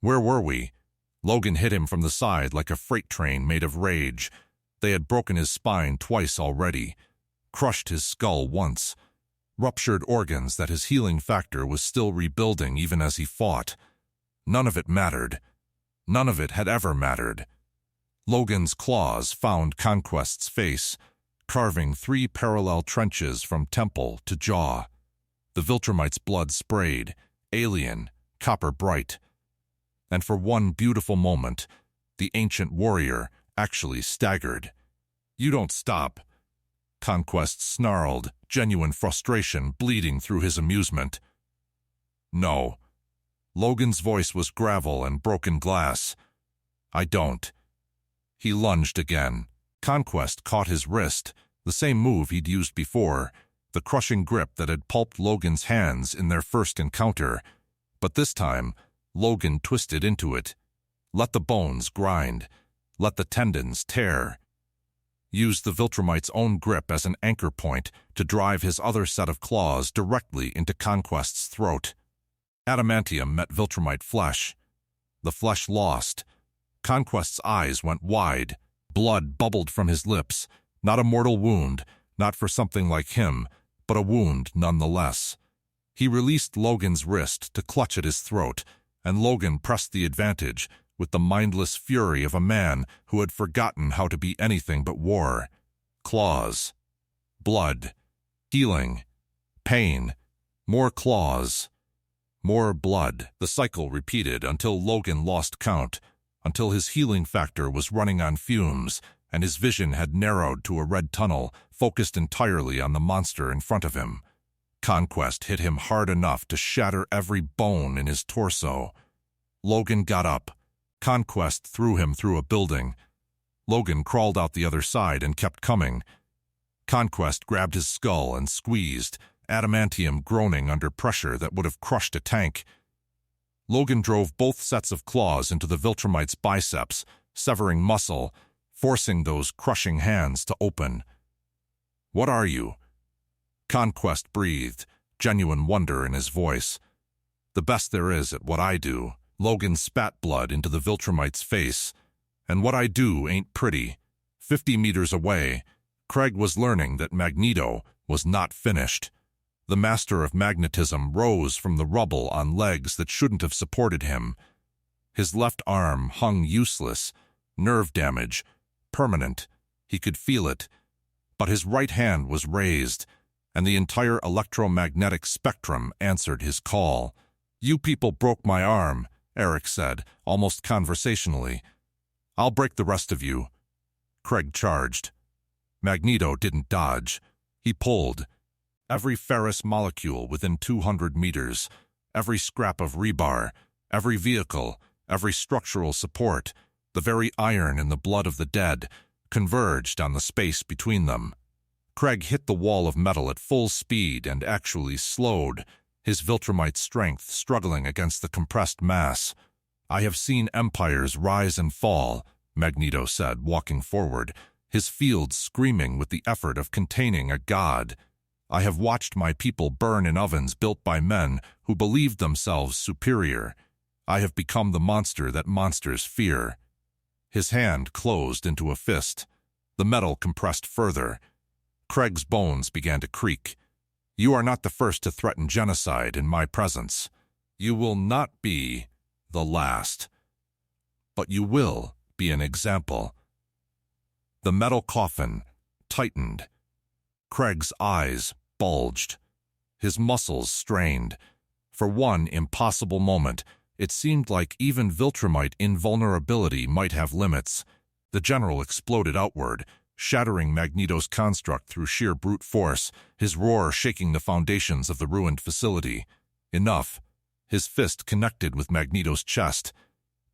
where were we? Logan hit him from the side like a freight train made of rage. They had broken his spine twice already, crushed his skull once, ruptured organs that his healing factor was still rebuilding even as he fought. None of it mattered. None of it had ever mattered. Logan's claws found Conquest's face, carving 3 parallel trenches from temple to jaw. The Viltrumite's blood sprayed, alien, copper bright. And for one beautiful moment, the ancient warrior actually staggered. You don't stop. Conquest snarled, genuine frustration bleeding through his amusement. No. Logan's voice was gravel and broken glass. I don't. He lunged again. Conquest caught his wrist, the same move he'd used before. the crushing grip that had pulped Logan's hands in their first encounter. But this time, Logan twisted into it. Let the bones grind. Let the tendons tear. Used the Viltrumite's own grip as an anchor point to drive his other set of claws directly into Conquest's throat. Adamantium met Viltrumite flesh. The flesh lost. Conquest's eyes went wide. Blood bubbled from his lips. Not a mortal wound, not for something like him, but a wound nonetheless. He released Logan's wrist to clutch at his throat, and Logan pressed the advantage with the mindless fury of a man who had forgotten how to be anything but war. Claws. Blood. Healing. Pain. More claws. More blood. The cycle repeated until Logan lost count, until his healing factor was running on fumes, and his vision had narrowed to a red tunnel focused entirely on the monster in front of him. Conquest hit him hard enough to shatter every bone in his torso. Logan got up. Conquest threw him through a building. Logan crawled out the other side and kept coming. Conquest grabbed his skull and squeezed, adamantium groaning under pressure that would have crushed a tank. Logan drove both sets of claws into the Viltrumite's biceps, severing muscle, forcing those crushing hands to open. "What are you?" Conquest breathed, genuine wonder in his voice. "The best there is at what I do." Logan spat blood into the Viltrumite's face. "And what I do ain't pretty." 50 meters away, Kregg was learning that Magneto was not finished. The master of magnetism rose from the rubble on legs that shouldn't have supported him. His left arm hung useless, nerve damage, permanent. He could feel it. But his right hand was raised, and the entire electromagnetic spectrum answered his call. "You people broke my arm," Eric said, almost conversationally. "I'll break the rest of you." Kregg charged. Magneto didn't dodge. He pulled. Every ferrous molecule within 200 meters, every scrap of rebar, every vehicle, every structural support, the very iron in the blood of the dead, converged on the space between them. Kregg hit the wall of metal at full speed and actually slowed, his Viltrumite strength struggling against the compressed mass. "I have seen empires rise and fall," Magneto said, walking forward, his field screaming with the effort of containing a god. "I have watched my people burn in ovens built by men who believed themselves superior. I have become the monster that monsters fear." His hand closed into a fist. The metal compressed further. Kregg's bones began to creak. "You are not the first to threaten genocide in my presence. You will not be the last. But you will be an example." The metal coffin tightened. Kregg's eyes bulged. His muscles strained. For one impossible moment, it seemed like even Viltrumite invulnerability might have limits. The general exploded outward, shattering Magneto's construct through sheer brute force, his roar shaking the foundations of the ruined facility. Enough. His fist connected with Magneto's chest.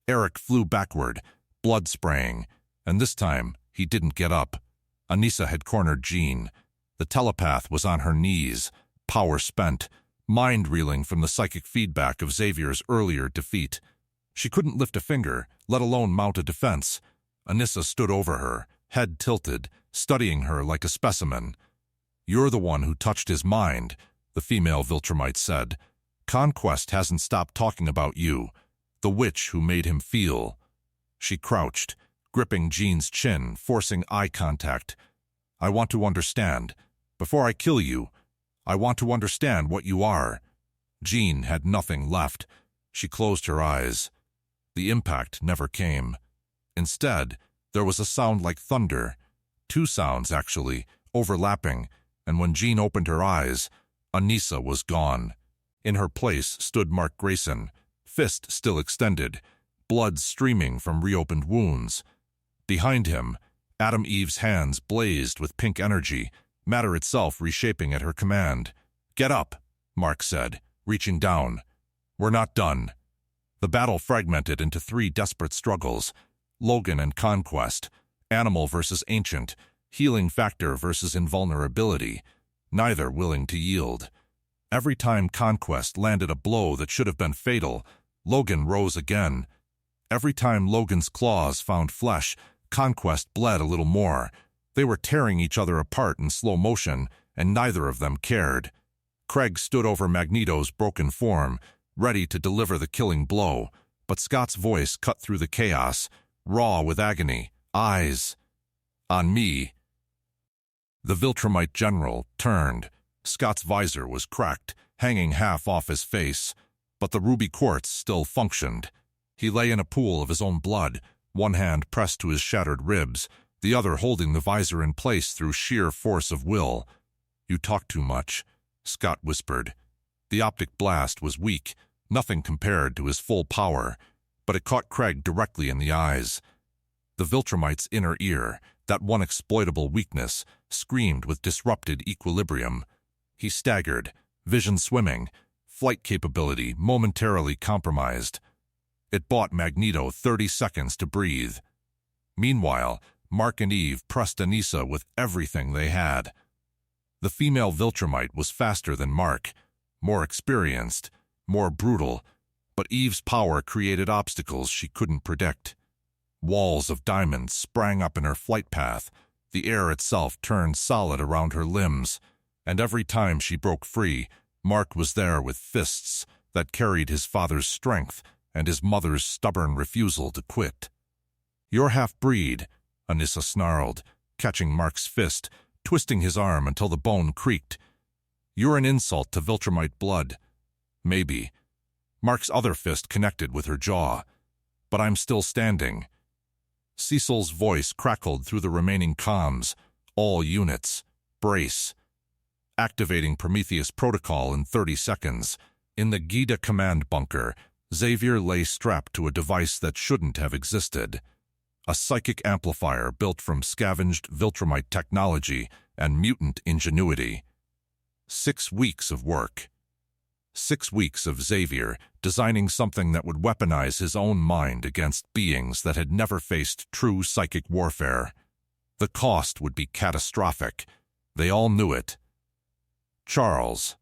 Eric flew backward, blood spraying, and this time he didn't get up. Anissa had cornered Jean. The telepath was on her knees, power spent, mind reeling from the psychic feedback of Xavier's earlier defeat. She couldn't lift a finger, let alone mount a defense. Anissa stood over her, head tilted, studying her like a specimen. "You're the one who touched his mind," the female Viltrumite said. "Conquest hasn't stopped talking about you, the witch who made him feel." She crouched, gripping Jean's chin, forcing eye contact. "I want to understand. Before I kill you, I want to understand what you are." Jean had nothing left. She closed her eyes. The impact never came. Instead, there was a sound like thunder. Two sounds, actually, overlapping, and when Jean opened her eyes, Anissa was gone. In her place stood Mark Grayson, fist still extended, blood streaming from reopened wounds. Behind him, Adam Eve's hands blazed with pink energy, matter itself reshaping at her command. "Get up," Mark said, reaching down. "We're not done." The battle fragmented into 3 desperate struggles: Logan and Conquest, animal versus ancient, healing factor versus invulnerability. neither willing to yield. Every time Conquest landed a blow that should have been fatal, Logan rose again. Every time Logan's claws found flesh, Conquest bled a little more. They were tearing each other apart in slow motion, and neither of them cared. Kregg stood over Magneto's broken form, ready to deliver the killing blow, but Scott's voice cut through the chaos, raw with agony. "Eyes on me." The Viltrumite general turned. Scott's visor was cracked, hanging half off his face, but the ruby quartz still functioned. He lay in a pool of his own blood, one hand pressed to his shattered ribs, the other holding the visor in place through sheer force of will. "You talk too much," Scott whispered. The optic blast was weak, nothing compared to his full power, but it caught Kregg directly in the eyes. The Viltrumite's inner ear, that one exploitable weakness, screamed with disrupted equilibrium. He staggered, vision swimming, flight capability momentarily compromised. It bought Magneto 30 seconds to breathe. Meanwhile, Mark and Eve pressed Anissa with everything they had. The female Viltrumite was faster than Mark, more experienced, more brutal, but Eve's power created obstacles she couldn't predict. Walls of diamonds sprang up in her flight path, the air itself turned solid around her limbs, and every time she broke free, Mark was there with fists that carried his father's strength and his mother's stubborn refusal to quit. "You're half-breed," Anissa snarled, catching Mark's fist, twisting his arm until the bone creaked. "You're an insult to Viltrumite blood." "Maybe." Mark's other fist connected with her jaw. "But I'm still standing." Cecil's voice crackled through the remaining comms. "All units, brace." Activating Prometheus Protocol in 30 seconds. In the Gita command bunker, Xavier lay strapped to a device that shouldn't have existed. A psychic amplifier built from scavenged Viltrumite technology and mutant ingenuity. 6 weeks of work. 6 weeks of Xavier designing something that would weaponize his own mind against beings that had never faced true psychic warfare. The cost would be catastrophic. They all knew it. "Charles."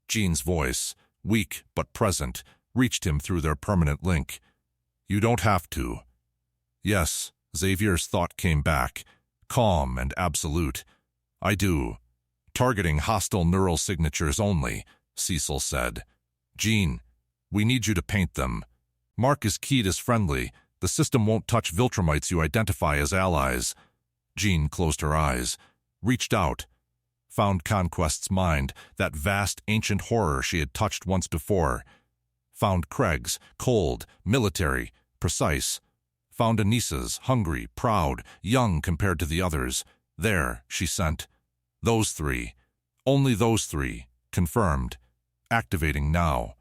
Jean's voice, weak but present, reached him through their permanent link. "You don't have to." "Yes," Xavier's thought came back, calm and absolute. "I do. Targeting hostile neural signatures only," Cecil said. "Jean, we need you to paint them. Mark is keyed as friendly. The system won't touch Viltrumites you identify as allies." Jean closed her eyes, reached out, found Conquest's mind, that vast ancient horror she had touched once before. Found Kregg's, cold, military, precise. Found Anissa's, hungry, proud, young compared to the others. There, she sent. Those 3. Only those 3. Confirmed. Activating now.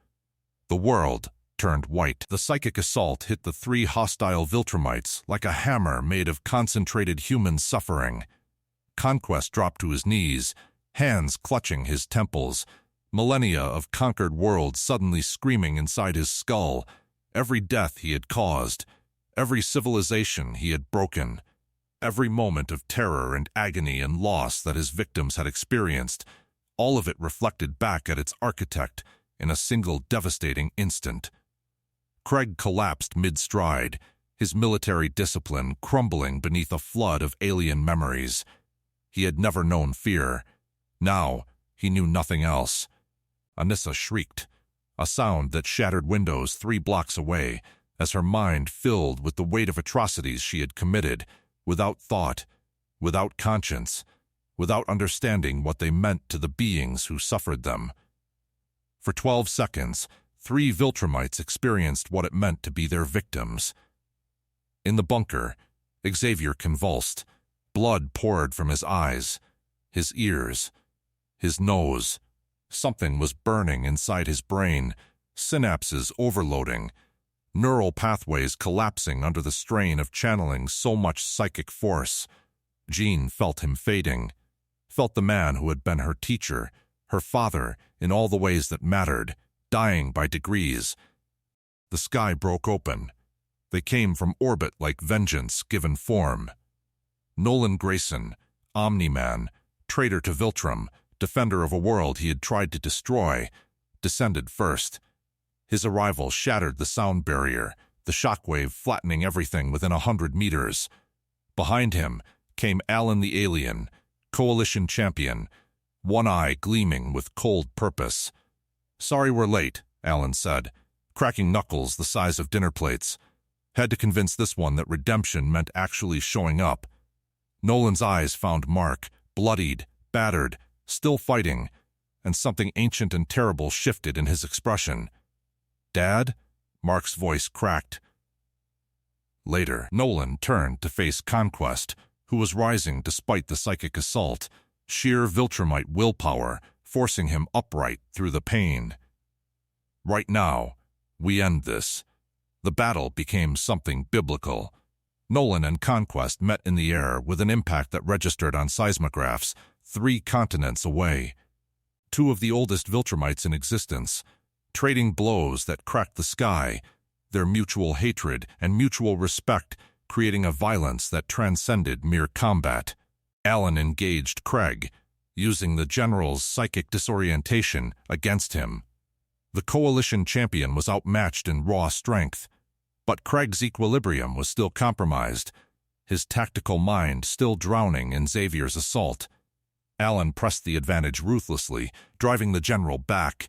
The world turned white. The psychic assault hit the 3 hostile Viltrumites like a hammer made of concentrated human suffering. Conquest dropped to his knees, hands clutching his temples, millennia of conquered worlds suddenly screaming inside his skull, every death he had caused, every civilization he had broken, every moment of terror and agony and loss that his victims had experienced, all of it reflected back at its architect in a single devastating instant. Kregg collapsed mid-stride, his military discipline crumbling beneath a flood of alien memories. He had never known fear. Now, he knew nothing else. Anissa shrieked, a sound that shattered windows 3 blocks away, as her mind filled with the weight of atrocities she had committed, without thought, without conscience, without understanding what they meant to the beings who suffered them. For 12 seconds, 3 Viltrumites experienced what it meant to be their victims. In the bunker, Xavier convulsed. Blood poured from his eyes, his ears, his nose. Something was burning inside his brain, synapses overloading, neural pathways collapsing under the strain of channeling so much psychic force. Jean felt him fading, felt the man who had been her teacher, her father, in all the ways that mattered, dying by degrees. The sky broke open. They came from orbit like vengeance given form. Nolan Grayson, omni-man, traitor to Viltrum, defender of a world he had tried to destroy, descended first. His arrival shattered the sound barrier, the shockwave flattening everything within 100 meters. Behind him came Alan the Alien, Coalition champion, one eye gleaming with cold purpose. "Sorry we're late," Alan said, cracking knuckles the size of dinner plates. Had to convince this one that redemption meant actually showing up. Nolan's eyes found Mark, bloodied, battered, still fighting, and something ancient and terrible shifted in his expression. "Dad?" Mark's voice cracked. Later, Nolan turned to face Conquest, who was rising despite the psychic assault, sheer Viltrumite willpower forcing him upright through the pain. "Right now, we end this." The battle became something biblical. Nolan and Conquest met in the air with an impact that registered on seismographs 3 continents away. 2 of the oldest Viltrumites in existence, trading blows that cracked the sky, their mutual hatred and mutual respect creating a violence that transcended mere combat. Alan engaged Kregg, using the general's psychic disorientation against him. The Coalition champion was outmatched in raw strength, but Kregg's equilibrium was still compromised, his tactical mind still drowning in Xavier's assault. Alan pressed the advantage ruthlessly, driving the general back.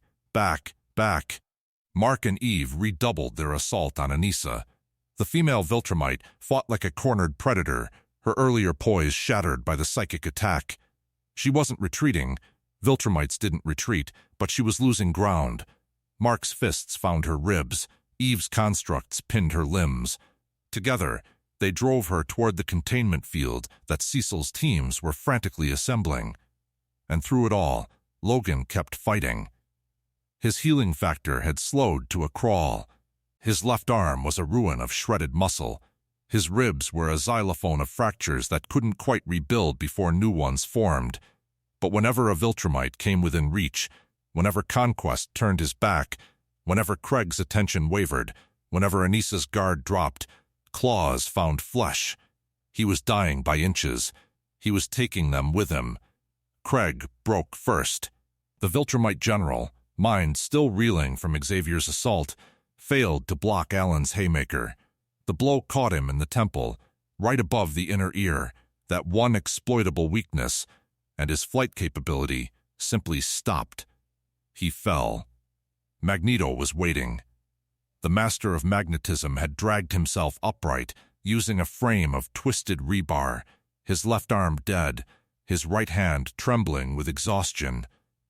Mark and Eve redoubled their assault on Anissa. The female Viltrumite fought like a cornered predator, her earlier poise shattered by the psychic attack. She wasn't retreating. Viltrumites didn't retreat, but she was losing ground. Mark's fists found her ribs. Eve's constructs pinned her limbs. Together, they drove her toward the containment field that Cecil's teams were frantically assembling. And through it all, Logan kept fighting. His healing factor had slowed to a crawl. His left arm was a ruin of shredded muscle. His ribs were a xylophone of fractures that couldn't quite rebuild before new ones formed. But whenever a Viltrumite came within reach, whenever Conquest turned his back, whenever Kregg's attention wavered, whenever Anissa's guard dropped, claws found flesh. He was dying by inches. He was taking them with him. Kregg broke first. The Viltrumite general, mind still reeling from Xavier's assault, failed to block Alan's haymaker. The blow caught him in the temple, right above the inner ear, that one exploitable weakness, and his flight capability simply stopped. He fell. Magneto was waiting. The master of magnetism had dragged himself upright, using a frame of twisted rebar, his left arm dead, his right hand trembling with exhaustion.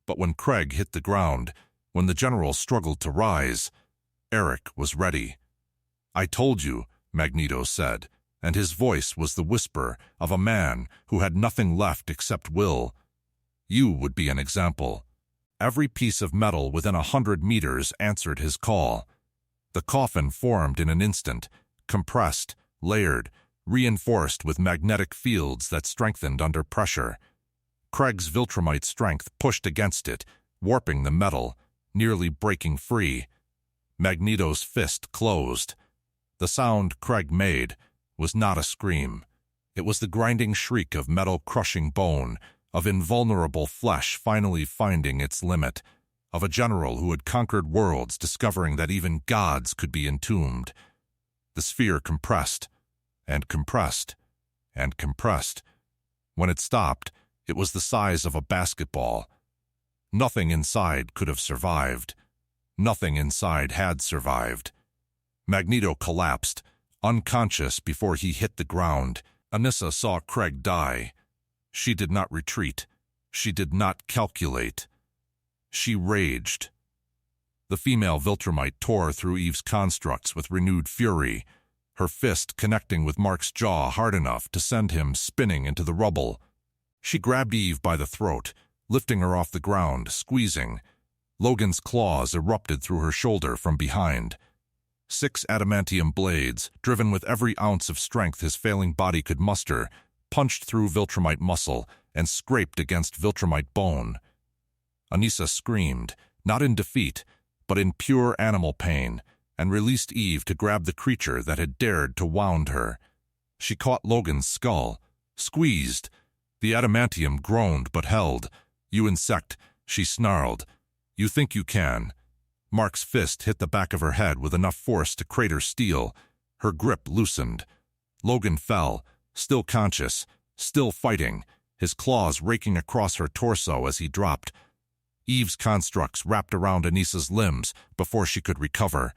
But when Kregg hit the ground, when the general struggled to rise, Eric was ready. "I told you," Magneto said, and his voice was the whisper of a man who had nothing left except will. "You would be an example." Every piece of metal within 100 meters answered his call. The coffin formed in an instant, compressed, layered, reinforced with magnetic fields that strengthened under pressure. Kregg's Viltrumite strength pushed against it, warping the metal, nearly breaking free. Magneto's fist closed. The sound Kregg made was not a scream. It was the grinding shriek of metal crushing bone, of invulnerable flesh finally finding its limit, of a general who had conquered worlds discovering that even gods could be entombed. The sphere compressed, and compressed, and compressed. When it stopped, it was the size of a basketball. Nothing inside could have survived. Nothing inside had survived. Magneto collapsed, unconscious before he hit the ground. Anissa saw Kregg die. She did not retreat. She did not calculate. She raged. The female Viltrumite tore through Eve's constructs with renewed fury, her fist connecting with Mark's jaw hard enough to send him spinning into the rubble. She grabbed Eve by the throat, lifting her off the ground, squeezing. Logan's claws erupted through her shoulder from behind. 6 adamantium blades, driven with every ounce of strength his failing body could muster, punched through Viltrumite muscle and scraped against Viltrumite bone. Anissa screamed, not in defeat, but in pure animal pain, and released Eve to grab the creature that had dared to wound her. She caught Logan's skull, squeezed. The adamantium groaned but held. "You insect," she snarled. "You think you can." Mark's fist hit the back of her head with enough force to crater steel. Her grip loosened. Logan fell, still conscious, still fighting, his claws raking across her torso as he dropped. Eve's constructs wrapped around Anissa's limbs before she could recover.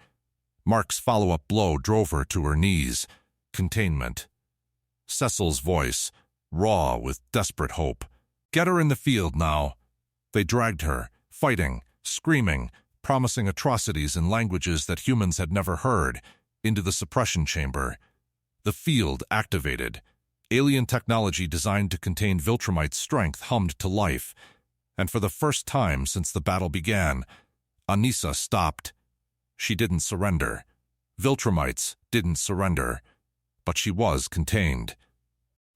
Mark's follow-up blow drove her to her knees. Containment. Cecil's voice, raw with desperate hope. "Get her in the field now." They dragged her, fighting, screaming, promising atrocities in languages that humans had never heard, into the suppression chamber. The field activated. Alien technology designed to contain Viltrumite's strength hummed to life. And for the first time since the battle began, Anissa stopped. She didn't surrender. Viltrumites didn't surrender. But she was contained.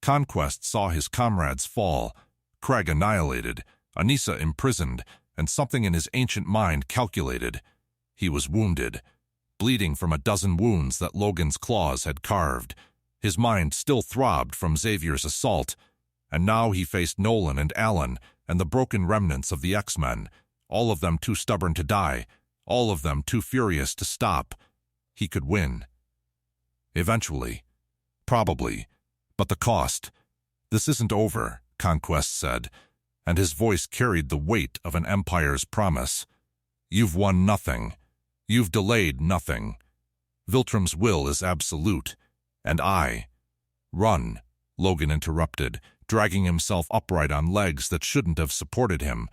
Conquest saw his comrades fall, Kregg annihilated, Anissa imprisoned, and something in his ancient mind calculated. He was wounded, bleeding from a dozen wounds that Logan's claws had carved. His mind still throbbed from Xavier's assault, and now he faced Nolan and Alan and the broken remnants of the X-Men, all of them too stubborn to die, all of them too furious to stop. He could win. Eventually. Probably. But the cost. "This isn't over," Conquest said, and his voice carried the weight of an empire's promise. "You've won nothing. You've delayed nothing. Viltrum's will is absolute, and I—" "Run," Logan interrupted, dragging himself upright on legs that shouldn't have supported him,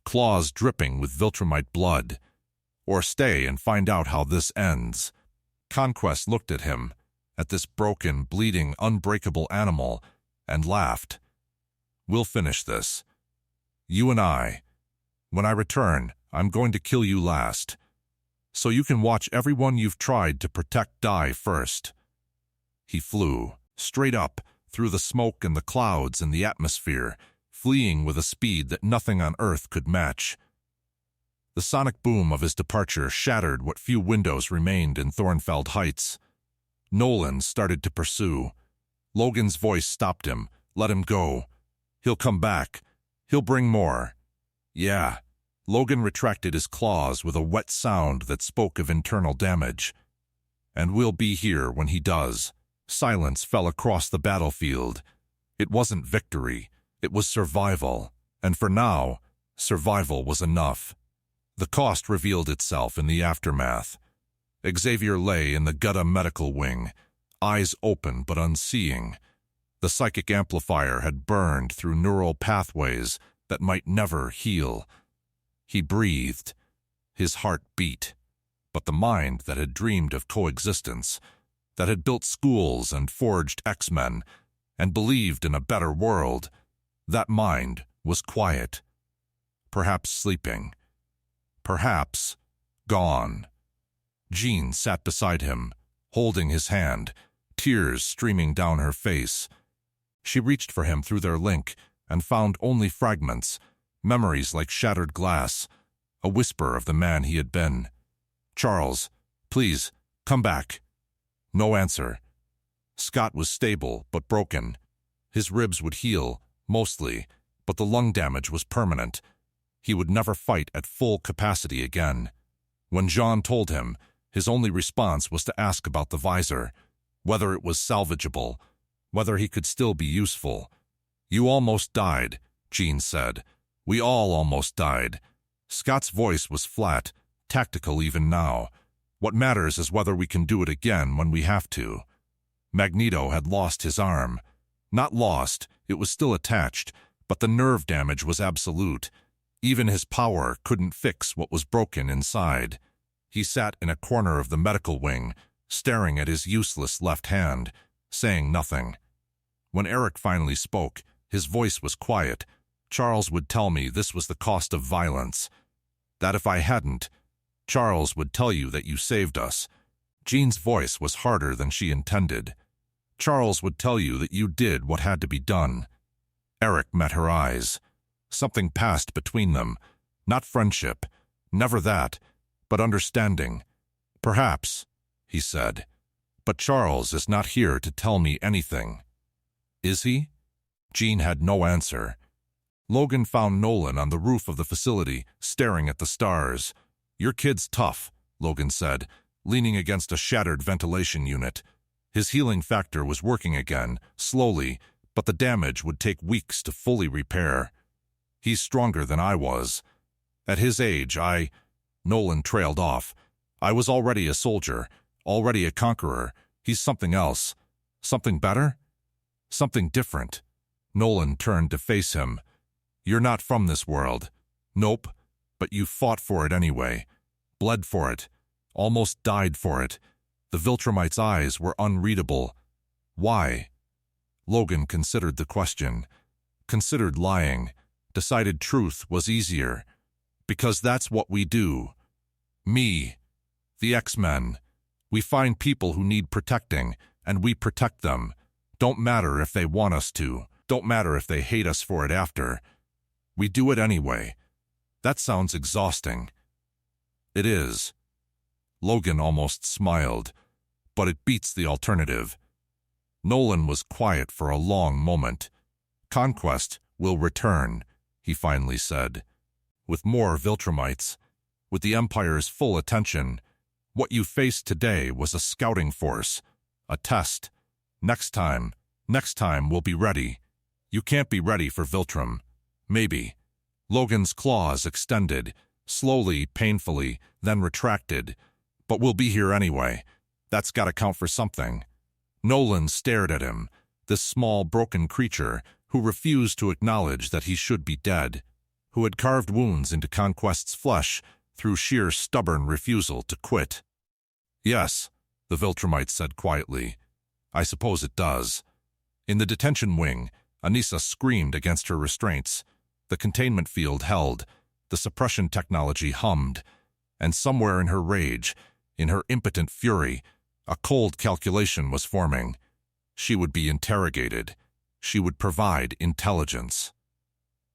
claws dripping with Viltrumite blood. "Or stay and find out how this ends." Conquest looked at him, at this broken, bleeding, unbreakable animal, and laughed. "We'll finish this. You and I. When I return, I'm going to kill you last. So you can watch everyone you've tried to protect die first." He flew, straight up, through the smoke and the clouds and the atmosphere, fleeing with a speed that nothing on Earth could match. The sonic boom of his departure shattered what few windows remained in Thornfeld Heights. Nolan started to pursue. Logan's voice stopped him. "Let him go. He'll come back. He'll bring more." "Yeah." Logan retracted his claws with a wet sound that spoke of internal damage. "And we'll be here when he does." Silence fell across the battlefield. It wasn't victory. It was survival. And for now, survival was enough. The cost revealed itself in the aftermath. Xavier lay in the Gutta medical wing, eyes open but unseeing. The psychic amplifier had burned through neural pathways that might never heal. He breathed. His heart beat. But the mind that had dreamed of coexistence, that had built schools and forged X-men, and believed in a better world, that mind was quiet. Perhaps sleeping. Perhaps gone. Jean sat beside him, holding his hand, tears streaming down her face. She reached for him through their link and found only fragments, memories like shattered glass, a whisper of the man he had been. "Charles, please, come back." No answer. Scott was stable but broken. His ribs would heal, mostly, but the lung damage was permanent. He would never fight at full capacity again. When Jean told him, his only response was to ask about the visor, whether it was salvageable, whether he could still be useful. "You almost died," Jean said. "We all almost died." Scott's voice was flat, tactical even now. "What matters is whether we can do it again when we have to." Magneto had lost his arm. Not lost, it was still attached, but the nerve damage was absolute. Even his power couldn't fix what was broken inside. He sat in a corner of the medical wing, staring at his useless left hand, saying nothing. When Eric finally spoke, his voice was quiet. "Charles would tell me this was the cost of violence. That if I hadn't, Charles would tell you that you saved us." Jean's voice was harder than she intended. "Charles would tell you that you did what had to be done." Eric met her eyes. Something passed between them. Not friendship, never that, but understanding. "Perhaps," he said. "But Charles is not here to tell me anything." "Is he?" Jean had no answer. Logan found Nolan on the roof of the facility, staring at the stars. "Your kid's tough," Logan said, leaning against a shattered ventilation unit. His healing factor was working again, slowly, but the damage would take weeks to fully repair. "He's stronger than I was. At his age, Nolan trailed off. "I was already a soldier, already a conqueror. He's something else. Something better? Something different." Nolan turned to face him. "You're not from this world." "Nope, but you fought for it anyway. Bled for it. Almost died for it." The Viltrumite's eyes were unreadable. "Why?" Logan considered the question. Considered lying. Decided truth was easier. "Because that's what we do. Me. The X-Men. We find people who need protecting, and we protect them. Don't matter if they want us to. Don't matter if they hate us for it after. We do it anyway." "That sounds exhausting." "It is." Logan almost smiled. "But it beats the alternative." Nolan was quiet for a long moment. "Conquest will return," he finally said. "With more Viltrumites. With the Empire's full attention. What you faced today was a scouting force. A test. Next time we'll be ready. You can't be ready for Viltrum. Maybe." Logan's claws extended, slowly, painfully, then retracted. "But we'll be here anyway. That's gotta count for something." Nolan stared at him, this small, broken creature who refused to acknowledge that he should be dead, who had carved wounds into Conquest's flesh through sheer stubborn refusal to quit. "Yes," the Viltrumite said quietly. "I suppose it does." In the detention wing, Anissa screamed against her restraints. The containment field held, the suppression technology hummed, and somewhere in her rage, in her impotent fury, a cold calculation was forming. She would be interrogated. She would provide intelligence.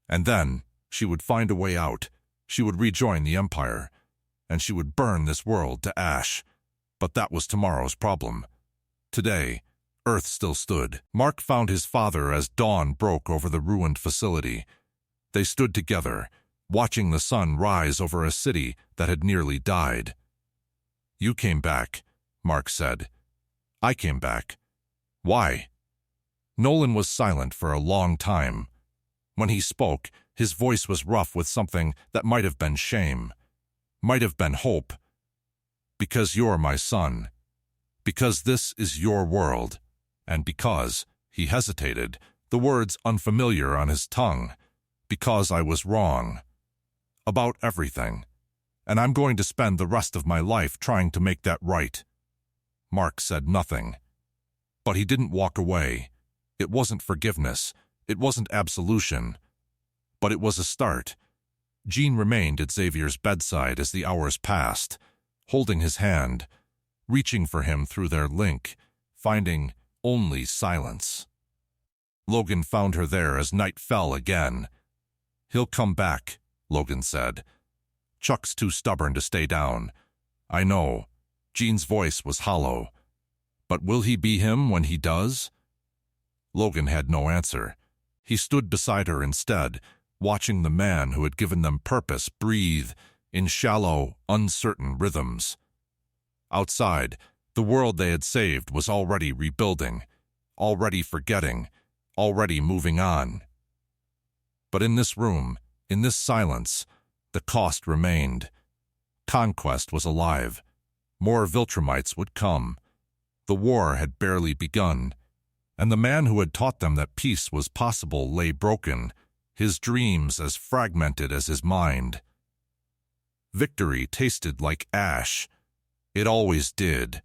And then, she would find a way out. She would rejoin the Empire. And she would burn this world to ash. But that was tomorrow's problem. Today, Earth still stood. Mark found his father as dawn broke over the ruined facility. They stood together, watching the sun rise over a city that had nearly died. "You came back," Mark said. "I came back." "Why?" Nolan was silent for a long time. When he spoke, his voice was rough with something that might have been shame, might have been hope. "Because you're my son. Because this is your world. And because," he hesitated, the words unfamiliar on his tongue, "because I was wrong. About everything. And I'm going to spend the rest of my life trying to make that right." Mark said nothing. But he didn't walk away. It wasn't forgiveness. It wasn't absolution. But it was a start. Jean remained at Xavier's bedside as the hours passed, holding his hand, reaching for him through their link, finding only silence. Logan found her there as night fell again. "He'll come back," Logan said. "Chuck's too stubborn to stay down. I know." Jean's voice was hollow. "But will he be him when he does?" Logan had no answer. He stood beside her instead, watching the man who had given them purpose breathe in shallow, uncertain rhythms. Outside, the world they had saved was already rebuilding, already forgetting, already moving on. But in this room, in this silence, the cost remained. Conquest was alive. More Viltrumites would come. The war had barely begun, and the man who had taught them that peace was possible lay broken, his dreams as fragmented as his mind. Victory tasted like ash. It always did.